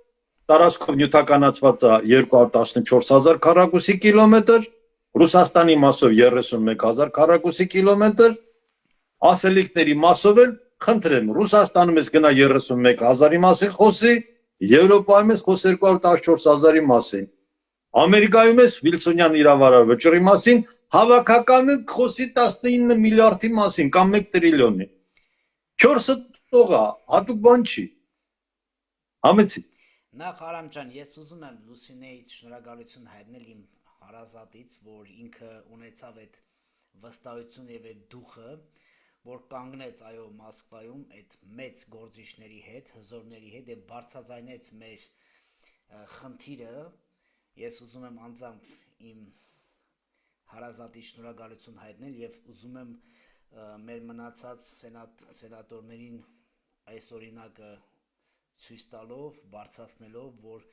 տարածքով նյութականացված է 214,000 քառակուսի կիլոմետր, Ռուսաստանի մասով 31,000 քառակուսի կիլոմետր, ասելիքների մասով էլ խնդրեմ, Ռուսաստանում ես գնա 31,000-ի մասին խոսի, Եվրոպայում ես խոս 214,000-ի մասին։ Ամերիկայում ես Վիլսոնյան իրավարար վճռի մասին, հավաքականը խոսի 19 միլիարդի մասին կամ 1 տրիլիոնի։ 4 տողա, հատուկ բան չի։ Համեցի։ Նախ Արամ ջան, ես ուզում եմ Լուսինեից շնորհակալություն հայտնել իմ հարազատից, որ ինքը ունեցավ այդ վստահություն եւ այդ դուխը, որ կանգնեց այո Մոսկվայում այդ մեծ գործիչների հետ, հզորների հետ եւ բարձրաձայնեց մեր խնդիրը։ Ես ուզում եմ անձամբ իմ հարազատի շնորհակալություն հայտնել եւ ուզում եմ մեր մնացած սենատորներին այս օրինակը ցույց տալով, բարձրացնելով, որ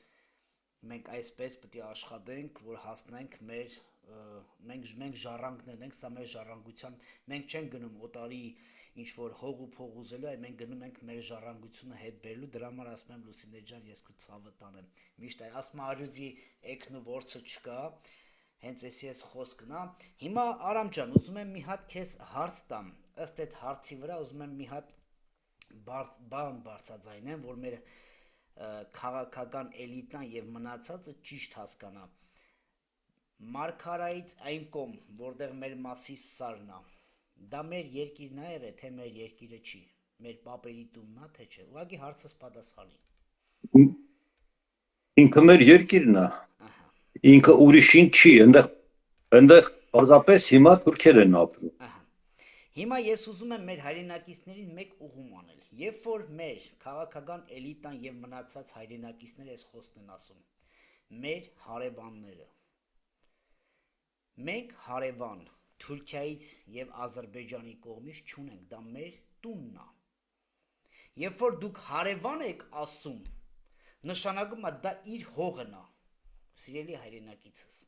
մենք այսպես պետք է աշխատենք, որ հասնենք մենք ժառանգներ ենք, սա մեր ժառանգության, մենք չենք գնում օտարի ինչ որ հող ու փող ուզելու, այլ մենք գնում ենք մեր ժառանգությունը հետ բերելու, դրա համար ասում եմ Լուսինե ջան, ես քո ցավը տանեմ։ Միշտ ասում արյուծի էքն ու ворցը չկա, հենց էսի էս խոսքն է։ Հիմա Արամ ջան, ուզում եմ մի հատ քեզ հարց տամ։ Ըստ այդ հարցի վրա ուզում եմ մի հատ բան բարձրաձայնեմ, որ մեր քաղաքական էլիտան եւ մնացածը ճիշտ հասկանա։ Մարգարայից այն կողմ, որտեղ մեր մասի սարն է, դա մեր երկիրն է, թե մեր երկիրը չի, մեր պապերի տունն է, թե չէ։ Ուղղակի հարցս պատասխանի։ Ինքը մեր երկիրն է։ Ինքը ուրիշին չի, այնտեղ պարզապես հիմա թուրքեր են ապրում։ Հիմա ես ուզում եմ մեր հայրենակիցներին մեկ ուղում անել, երբ որ մեր քաղաքական էլիտան եւ մնացած հայրենակիցները այս խոսքն են ասում, մեր հարևանները, մենք հարևան Թուրքիայից եւ Ադրբեջանի կողմից չունենք, դա մեր տունն է։ Երբ որ դուք հարևան եք ասում, նշանակում է դա իր հողն է, սիրելի հայրենակիցս։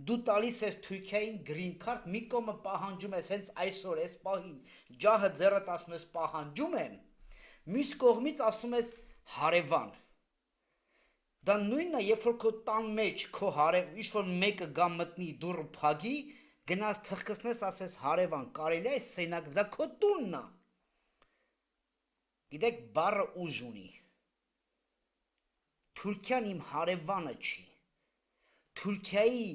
Դու տալիս ես Թուրքիային green card, մի կողմը պահանջում ես հենց այսօր, այս պահին, ջահը ձեռդ ասում ես պահանջում եմ, մյուս կողմից ասում ես հարևան։ Դա նույնն է, երբ որ քո տան մեջ քո ինչ որ մեկը գա մտնի դուռը փակի, գնաս թխկցնես, ասես հարևան, կարելի է սենակ, դա քո տունն է։ Գիտեք, բառը ուժ ունի։ Թուրքիան իմ հարևանը չի։ Թուրքիայի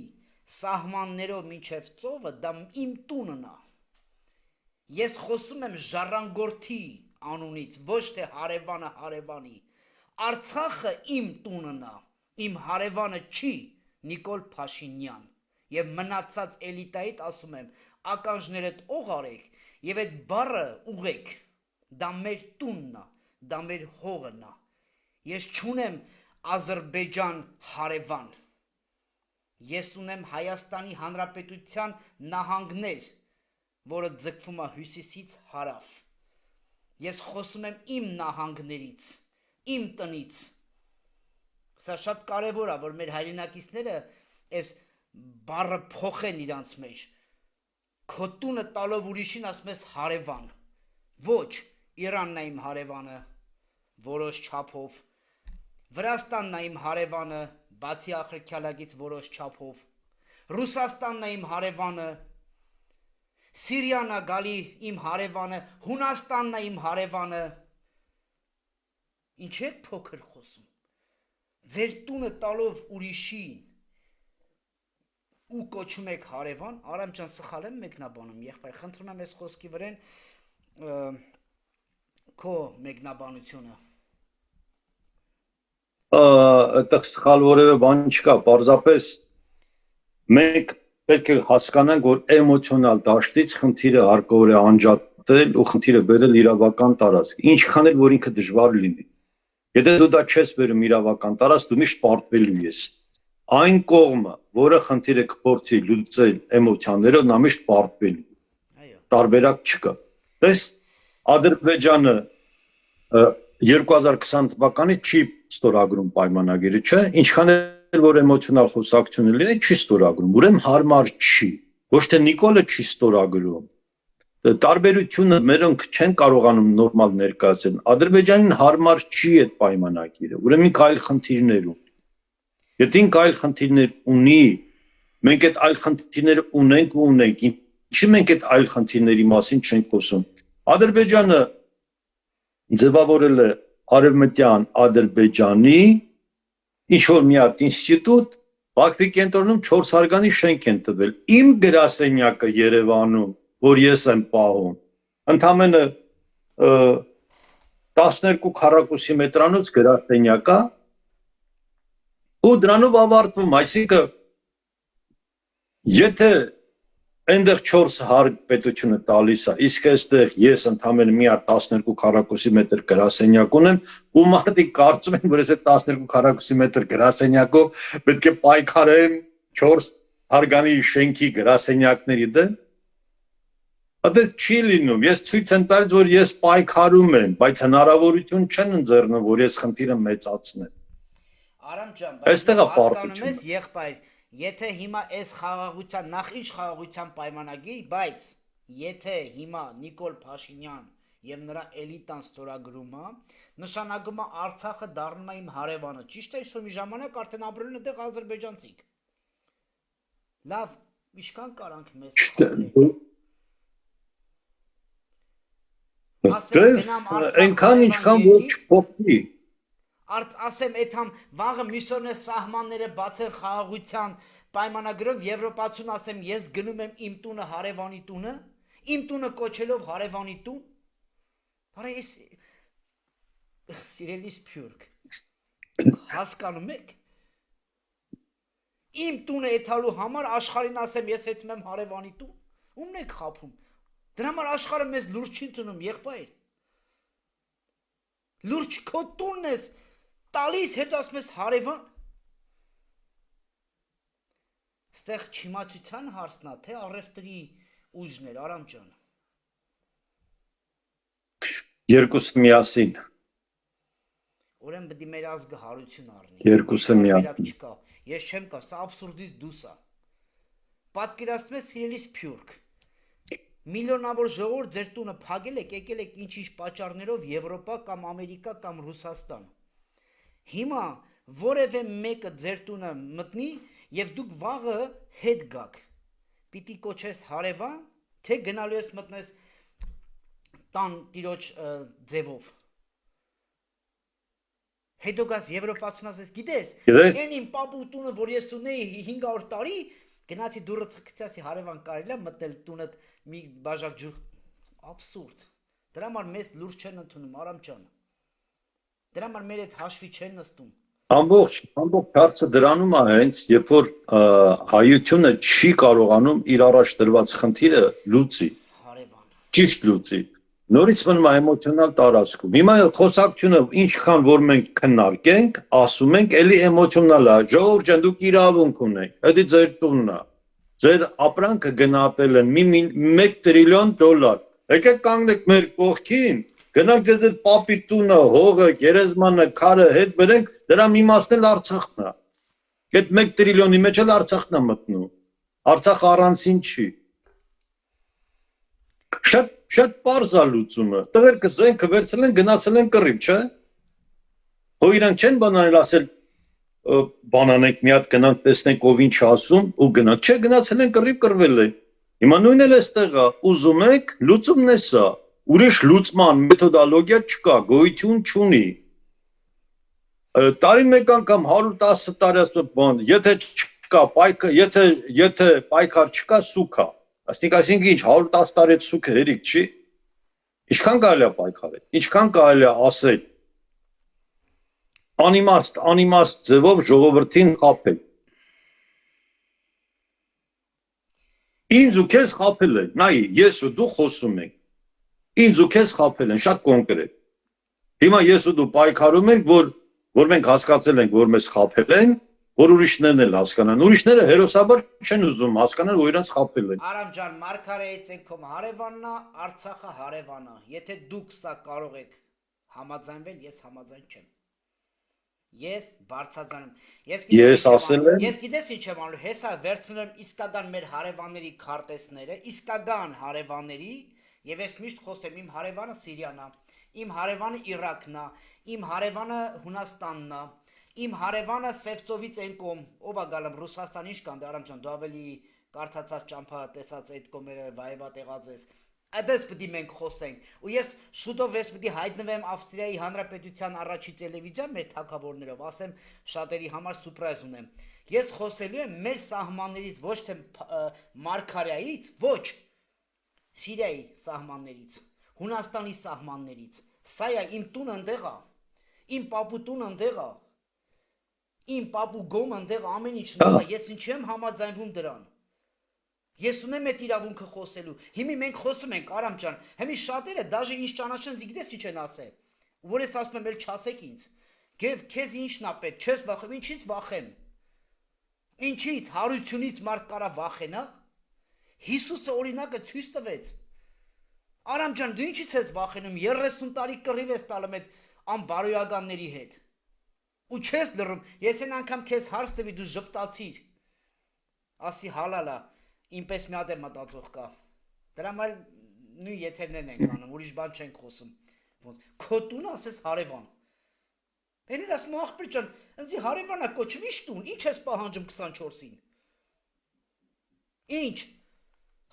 սահմաններով մինչև ծովը դա իմ տունն է։ Ես խոսում եմ ժառանգորդի անունից, ոչ թե հարևանը հարևանի։ Արցախը իմ տունն է, իմ հարևանը չի Նիկոլ Փաշինյան։ Եվ մնացած էլիտայիդ ասում եմ, ականջներդ օղ արեք եւ այդ բառը ուղեք։ Դա մեր տունն է, դա մեր հողն է։ Ես չունեմ Ադրբեջան հարևան։ Ես ունեմ Հայաստանի Հանրապետության նահանգներ, որը ձգվում է հյուսիսից հարավ։ Ես խոսում եմ իմ նահանգներից, իմ տնից։ Սա շատ կարևոր է, որ մեր հայրենակիցները այս բառը փոխեն իրանց մեջ։ Քո տունը տալով ուրիշին ասում ես հարևան։ Ոչ, Իրանն է իմ հարևանը, որոշ չափով։ Վրաստանն է իմ հարևանը, բացի Ադրբեջանից որոշ չափով, Ռուսաստանն է իմ հարևանը, Սիրիան է գալի իմ հարևանը, Հունաստանն է իմ հարևանը։ Ինչ եք փոքր խոսում։ Ձեր տունը տալով ուրիշին ու կոչում եք հարևան, Արամ ջան, սխալ եմ մեկնաբանում, եղբայր, խնդրում եմ այս խոսքի վրան քո մեկնաբանությունը։ Այդտեղ սխալ որևէ բան չկա, պարզապես մենք պետք է հասկանանք, որ էմոցիոնալ դաշտից խնդիրը հարկավոր է անջատել ու խնդիրը բերել իրավական տարածք, ինչքան էլ որ ինքը դժվար լինի։ Եթե դու դա չես բերում իրավական տարածք, դու միշտ պարտվելու ես։ Այն կողմը, որը խնդիրը կփորձի լուծել էմոցիաներով, նա միշտ պարտվելու։ Տարբերակ չկա։ Տես Ադրբեջանը 2020 թվականից չի ստորագրում պայմանագիրը, չէ՞, ինչքան էլ որ էմոցիոնալ խոսակցություն լինի, չի ստորագրում, ուրեմն հարմար չի։ Ոչ թե Նիկոլը չի ստորագրում։ Տարբերությունը մերոնք չեն կարողանում նորմալ ներկայացնել։ Ադրբեջանին հարմար չի այդ պայմանագիրը։ Ուրեմն ինքը այլ խնդիրներ ունի։ Եթե ինքը այլ խնդիրներ ունի, մենք այդ այլ խնդիրները ունենք, ինչի մենք այդ այլ խնդիրների մասին չենք խոսում։ Ադրբեջանը ձևավորել է Արևմտյան Ադրբեջանի ինչ որ մի հատ ինստիտուտ, Բաքվի կենտրոնում 4 հարգանի շենք են տվել։ Իմ գրասենյակը Երևանում, որ ես եմ պահում, ընդամենը 12 քառակուսի մետրանոց գրասենյակ է, ու դրանով ավարտվում, այսինքն եթե այնտեղ 4 հարկ պետությունը տալիս է, իսկ այստեղ ես ընդամենը մի հատ 12 քառակուսի մետր գրասենյակ ունեմ, ու մարդիկ կարծում են, որ ես այդ 12 քառակուսի մետր գրասենյակով պետք է պայքարեմ 4 հարգանի շենքի գրասենյակների դեմ։ Դա չի լինում։ Ես ցույց եմ տալիս, որ ես պայքարում եմ, բայց հնարավորություն չեն ընձեռնում, որ ես խնդիրը մեծացնեմ։ Արամ ջան, Այստեղ է հասկանում պարտությունը։ ես, եղբայր, եթե հիմա այս խաղաղության, նախ ինչ խաղաղության պայմանագիր, բայց եթե հիմա Նիկոլ Փաշինյան եւ նրա էլիտան ստորագրում է, նշանակում է Արցախը դառնում է իմ հարևանը։ Ճիշտ է, ինչ-որ մի ժամանակ արդեն ապրել են այդտեղ ադրբեջանցիք։ Լավ, ինչքան կարանք մեզ խփել։ Այնքան ինչքան որ չփոխվի։ Ասեմ այդամ վաղը միսորն է սահմանները բացեն խաղաղության պայմանագրով Եվրոպացուն ասեմ ես գնում եմ իմ տունը հարևանի տունը, իմ տունը կոչելով հարևանի տուն։ Բարի ես սիրելի սփյուռք, հասկանում եք։ Իմ տունը էթալու համար աշխարհին ասեմ ես հետում եմ հարևանի տուն։ Ումն եք խափում։ Դրա համար աշխարհը մեզ լուրջ չի ընդունում, եղբայր։ Լուրջ քո տունն ես տալիս, հետո ասում ես հարևան։ Ստեղ չիմացության հարցն է, թե առևտրի ուժներ, Արամ ջան։ Երկուսը միասին։ Ուրեմն պետք է մեր ազգը հարություն առնի։ Երկուսը միասին։ Չկա։ Ես չեմ կա, սա աբսուրդից դուրս է։ Պատկերացնում ես սիրելի սփյուռք։ Միլիոնավոր ժողովուրդ ձեր տունը փակել եք, եկել եք ինչ-ինչ պատճառներով Եվրոպա կամ Ամերիկա կամ Ռուսաստան։ Հիմա որևէ մեկը ձեր տունը մտնի եւ դուք վաղը հետ գաք։ Պիտի կոչես հարևան, թե գնալու ես մտնես տան տիրոջ ձևով։ Հետո գաս Եվրոպացուն ասես, գիտես, այն իմ պապու տունը, որ ես ունեի 500 տարի, գնացի դուրը թքցասի հարևան կարելի է մտնել տունդ մի բաժակ ջուր, աբսուրդ։ Դրա համար մեզ լուրջ չեն ընդունում, Արամ ջան։ Դրա համար մեր այդ հաշվի չեն նստում։ Ամբողջ հարցը դրանում է հենց, երբ որ հայությունը չի կարողանում իր առաջ դրված խնդիրը լուծի։ Հարևան։ Ճիշտ լուծի։ Նորից մնում է էմոցիոնալ տարածքում։ Հիմա խոսակցությունը ինչքան որ մենք քննարկենք, ասում ենք, էլի էմոցիոնալ է, ժողովուրդ ջան, դուք իրավունք ունեք։ Դա ձեր տունն է։ Ձեր ապրանքը գնահատել են 1 տրիլիոն $։ Եկեք կանգնեք մեր կողքին, գնանք ձեր պապի տունը, հողը, գերեզմանը, քարը հետ բերենք, դրա մի մասն էլ Արցախն է։ Այդ 1 տրիլիոնի մեջ էլ Արցախն է մտնում։ Արցախը առանցին չի։ Շատ պարզ է լուծումը։ Տղերքը զենքը վերցրել են, գնացել են կռիվ, չէ՞։ Հո իրանք չեն բանանել ասել բանանենք մի հատ գնանք տեսնենք ով ինչ ասում ու գնանք, չէ, գնացել են կռիվ կռվել են։ Հիմա նույնն էլ էստեղ է, ուզում եք, լուծումն է սա։ Ուրիշ լուծման մեթոդոլոգիա չկա, գոյություն չունի։ Տարին մեկ անգամ 110 տարի ասում բան, եթե չկա պայքար, եթե պայքար չկա, սուք է։ Այսինքն ինչ 110 տարի սուքը հերիք չի։ Ինչքան կարելի է պայքարել, ինչքան կարելի է ասել անիմաստ ձևով ժողովրդին խաբել։ Ինձ ու քեզ խաբել են, նայ, ես ու դու խոսում ենք։ Ինձ ու քեզ խաբել են, շատ կոնկրետ։ Հիմա ես ու դու պայքարում ենք, որ մենք հասկացել ենք, որ մեզ խաբել են, որ ուրիշներն էլ հասկանան։ Ուրիշները հերոսաբար չեն ուզում հասկանալ, որ իրենց խաբել են։ Արամ ջան, Մարգարեից ենքոմ հարևանն է, Արցախը հարևան է։ Եթե դուք սա կարող եք համաձայնվել, ես համաձայն չեմ։ Ես բարձրացնում։ Ես ասել եմ, Ես գիտես ինչ եմ անում, հեսա վերցնում եմ իսկական մեր հարևանների քարտեզները, իսկական հարևանների, եւ ես միշտ խոսեմ իմ հարևանը Սիրիան է, իմ հարևանը Իրաքն է, իմ հարևանը Հունաստանն է, իմ հարևանը Սևծովից են կողմ, ով է գալում Ռուսաստան ինչ կան, դե Արամ ջան, դու ավելի կարդացած ճամփա տեսած այդ կողմերը վայվա տեղած ես։ Այդպես պիտի մենք խոսենք, ու ես շուտով ես պիտի հայտնվեմ Ավստրիայի Հանրապետության առաջի տելևիզիա մեր թագավորներով, ասեմ շատերի համար սուրպրայզ ունեմ։ Ես խոսելու եմ մեր սահմաններից, ոչ թե Մարգարեից, ոչ Սիրիայի սահմաններից, Հունաստանի սահմաններից։ Սա է իմ տունը ընդեղ է, իմ պապու տունը ընդեղ է, իմ պապու գոմը ընդեղ է, ամեն ինչ ընդեղ է, ես ինչի եմ համաձայնվում դրան։ Ես ունեմ այդ իրավունքը խոսելու։ Հիմի մենք խոսում ենք, Արամ ջան, հիմի շատերը դաժե ինչ ճանաչեն, գիտես ինչ են ասել։ Որ ես ասում եմ, էլ չասեք ինձ։ Գեվ քեզ ինչն է պետք, չես վախեմ, ինչից վախեմ։ Ինչից հարությունից մարդ կարա վախենա։ Հիսուսը օրինակը ցույց տվեց։ Արամ ջան, դու ինչից ես վախենում, 30 տարի կռիվ ես տալում այդ անբարոյականների հետ։ Ու չես լռում, ես այն անգամ քեզ հարց տվի, դու ժպտացիր։ Ասի հալալա։ Ինպես մի հատ է մտածող կա։ Դրա համար նույն եթերներն ենք անում, ուրիշ բան չենք խոսում։ Քո տունը ասես հարևան։ Էնել ասում աղբեր ջան, ինձի հարևանա կոչում ի՞նչ տուն, ի՞նչ ես պահանջում 24-ին։ Ինչ։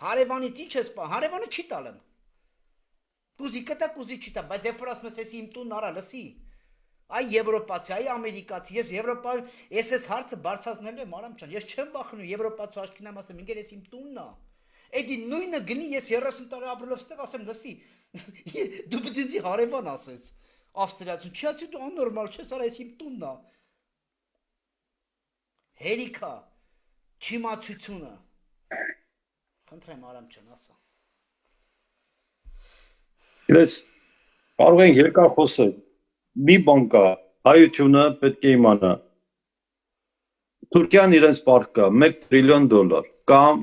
Հարևանից ի՞նչ ես պահանջում, հարևանը չի տալım։ Կուզի կտա, կուզի չի տա, բայց երբ որ ասում ես իմ տունն արա, լսի։ Այ եվրոպացի, այ ամերիկացի, ես Եվրոպայում, ես այս հարցը բարձրացնելու եմ, Արամ ջան, ես չեմ վախենում եվրոպացու աչքին եմ ասեմ, ինքեր ես իմ տունն է։ Էդի նույնը գնի, ես 30 տարի ապրելով ստեղ ասեմ, լսի, դու պետք է ինձ հարևան ասես, ավստրիացուն, չի ասի դու աննորմալ չես, արա ես իմ տունն է։ Հերիքա, չիմացությունը։ Խնդրեմ Արամ ջան, ասա։ Ես կարող ենք երկար խոսել։ Մի բան կա, հայությունը պետք է իմանա։ Թուրքիան իրենց պարտք կա $1 տրիլիոն կամ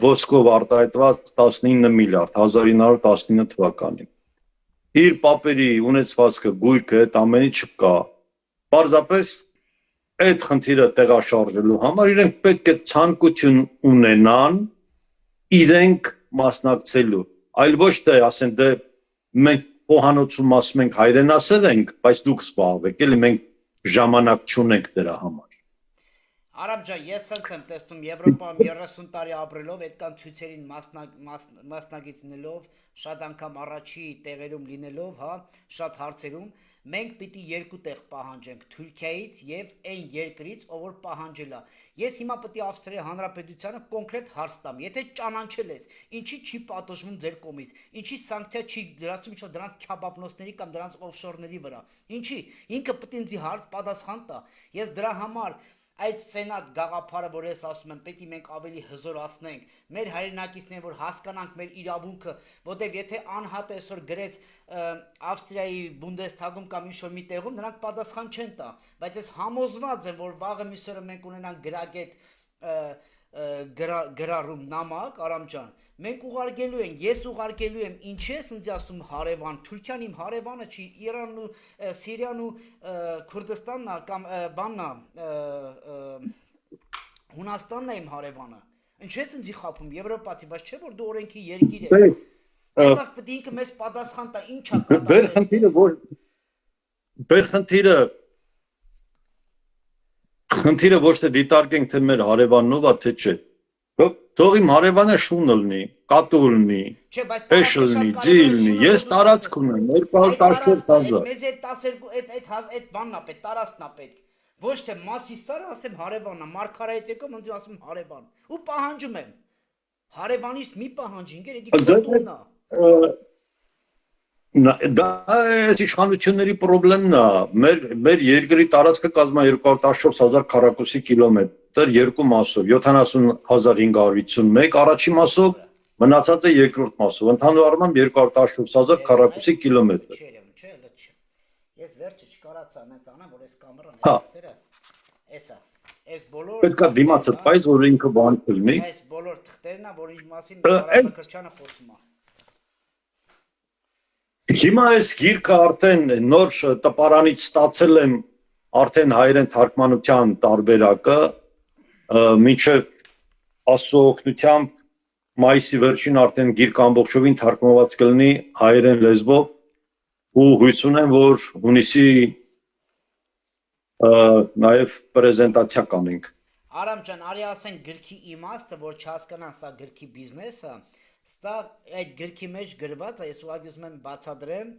ոսկով արտահայտված 19 միլիարդ 1919 թվականին։ Իր պապերի ունեցվածքը, գույքը, այդ ամենի չկա։ Պարզապես այդ խնդիրը տեղաշարժելու համար իրենք պետք է ցանկություն ունենան իրենք մասնակցելու, այլ ոչ թե ասեն դե մենք Խոհանոցում ասում ենք հայրենասեր ենք, բայց դուք զբաղվեք, էլի մենք ժամանակ չունենք դրա համար։ Արամ ջան, ես ցած եմ տեսնում Եվրոպայում 30 տարի ապրելով, այդքան ցույցերին մասնակից լինելով, շատ անգամ առաջի տեղերում լինելով, հա, շատ հարցերում, մենք պիտի երկու տեղ պահանջենք Թուրքիայից եւ այն երկրից, ով որ պահանջել է։ Ես հիմա պետք է Ավստրիայի Հանրապետությանը կոնկրետ հարց տամ։ Եթե ճանաչել ես, ինչի չի պատժվում ձեր կողմից, ինչի սանկցիա չի դրացում ինչ-որ դրանց քյաբաբնոցների կամ դրանց օֆշորների վրա։ Ինչի, ինքը պետք է ինձ հարց պատասխան տա։ Ես դրա համար այդ սենատ գաղափարը, որ ես ասում եմ, պետք է մենք ավելի հզորացնենք մեր հայրենակիցներին, որ հասկանանք մեր իրավունքը, որտեվ եթե անհատ այսօր գրեց Ավստրիայի Բունդեսթագում կամ ինչ-որ մի տեղում, նրանք պատասխան չեն տա, բայց ես համոզված եմ, որ վաղը մյուսօրը մենք ունենանք գրագետ գրառում նամակ, Արամ ջան, մենք ուղարկելու ենք, ես ուղարկելու եմ, ինչի ես ինձ ասում հարևան, Թուրքիան իմ հարևանը չի, Իրանն ու Սիրիան ու Քուրդիստանն է կամ բանն է, Հունաստանն է իմ հարևանը։ Ինչ ես ինձ խափում, եվրոպացի, բայց չէ որ դու օրենքի երկիր ես։ Այդպես պետք է ինքը մեզ պատասխան տա, ինչ է կատարել։ Խնդիրը ոչ թե դիտարկենք թե մեր հարևանով է թե չէ։ Թող իմ հարևանը շունը լինի, կատու լինի, էշ լինի, ձի լինի, ես տարածք ունեմ 214,000։ Մեզ այդ բանն է պետք, տարածքն է պետք։ Ոչ թե Մասիսարը ասեմ հարևանն է, Մարգարեից եկում ինձ ասում հարևան։ Ու պահանջում եմ։ Հարևանից մի պահանջի, ինքեր էդի կտունն է։ Դա այս իշխանությունների խնդիրն է, մեր երկրի տարածքը կազմա 214,000 քառակուսի կիլոմետր երկու մասով, 70,551 առաջին մասով, մնացածը երկրորդ մասով, ընդհանուր առմամբ 214,000 քառակուսի կիլոմետր։ Ես վերջը չկարացա այնց անեմ, որ այս կամերան այդտեղը, էսա, այս բոլոր պետք է դիմացը պայծ, որ ինքը բան կլինի։ Այս բոլոր թղթերն է, որ ինչ մասին Արամ Քրչյանը խոսում է։ Հիմա այս գիրքը արդեն նոր տպարանից ստացել եմ արդեն հայերեն թարգմանության տարբերակը մինչև Աստծո օգնությամբ մայիսի վերջին արդեն գիրքը ամբողջովին թարգմանված կլինի հայերեն լեզվով ու հույս ունեմ որ հունիսի նաև պրեզենտացիա կանենք Արամ ջան, արի ասենք գրքի իմաստը, որ չհասկանան սա գրքի բիզնեսը, սա այդ գրքի մեջ գրված է, ես ուղղակի ուզում եմ բացատրեմ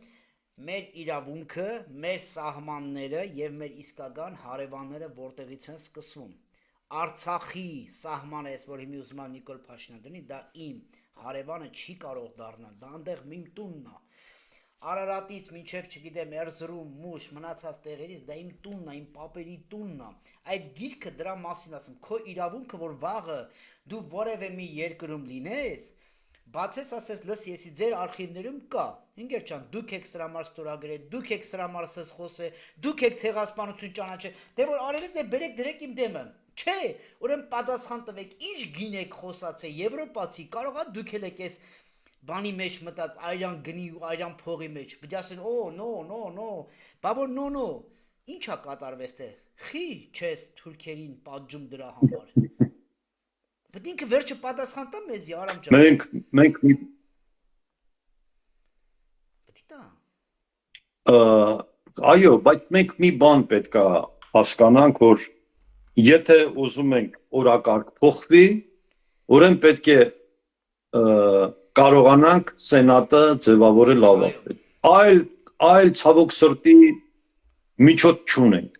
մեր իրավունքը, մեր սահմանները եւ մեր իսկական հարևանները որտեղից են սկսվում։ Արցախի սահմանը էս, որ հիմի ուզում եմ Նիկոլ Փաշինյանը դնի, դա իմ հարևանը չի կարող դառնալ, դա այնտեղ իմ տունն է։ Արարատից մինչև, չգիտեմ, Էրզրում, Մուշ, մնացած տեղերից, դա իմ տունն է, իմ պապերի տունն է։ Այդ գիրքը դրա մասին ասում, քո իրավունքը, որ վաղը դու որևէ մի երկրում լինես, բացես ասես, լսի, եսի ձեր արխիվներում կա, ինգեր ջան, դուք եք սրա համար ստորագրել, դուք եք սրա համար ասես խոսել, դուք եք ցեղասպանություն ճանաչել, դե որ արելեք, դե բերեք դրեք իմ դեմը։ Չէ, ուրեմն պատասխան տվեք, ինչ գին եք խոսացել, եվրոպացի, կարող է դուք եք այս բանի մեջ մտած այրան գնի ու այրան փողի մեջ, պետք է ասեն, նո, բա որ նո, ինչա կատարվեց թե, խի չես թուրքերին պատժում դրա համար, պետք ինքը վերջը պատասխան տա մեզի, Արամ ջան, մենք պետք տա, այո, բայց մենք մի բան պետք է հասկանանք, որ եթե ուզում ենք օրակարգ փոխվի, ուրեմն պետք է կարողանանք սենատը ձևավորել լավապես։ Այլ ցավոք սրտի միջոց չունենք։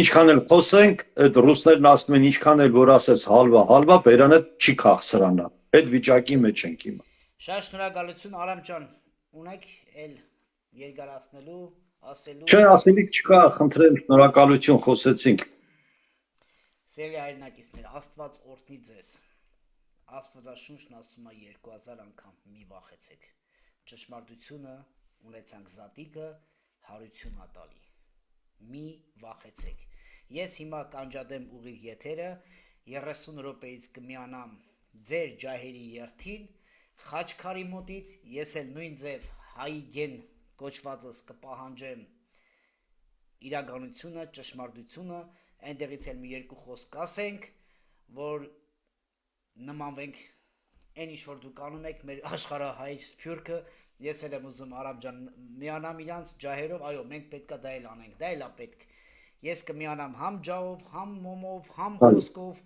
Ինչքան էլ խոսենք, այդ ռուսներն ասում են ինչքան էլ որ ասես հալվա, բերանը չի քաղցրանա։ Այդ վիճակի մեջ ենք հիմա։ Շատ շնորհակալություն Արամ ջան, ունեք էլ երկարացնելու, ասելու։ Չէ, ասելիք չկա, խնդրեմ, շնորհակալություն խոսեցինք։ Սիրելի հայրենակիցներ, Աստված օրհնի ձեզ։ Աստվածաշունչն ասում է 2000 անգամ մի վախեցեք։ Ճշմարտությունը ունեցանք զատիկը հարություն ատալի։ Մի վախեցեք։ Ես հիմա կանջադեմ ուղիղ եթերը 30 րոպեից կմիանամ ձեր ջահերի երթին Խաչքարի մոտից, ես էլ նույն ձև հայի գեն կոչվածս կպահանջեմ իրականությունը, ճշմարտությունը, այնտեղից էլ մի երկու խոսք ասենք, որ նմանվենք այն ինչ որ դուք անում եք մեր աշխարհահայր սփյուռքը, ես էլ եմ ուզում Արամ ջան միանամ իրանց ջահերով, այո, մենք պետքա դա էլ անենք, դա էլ է պետք։ Ես կմիանամ համ ջահով, համ մոմով, համ խոսքով,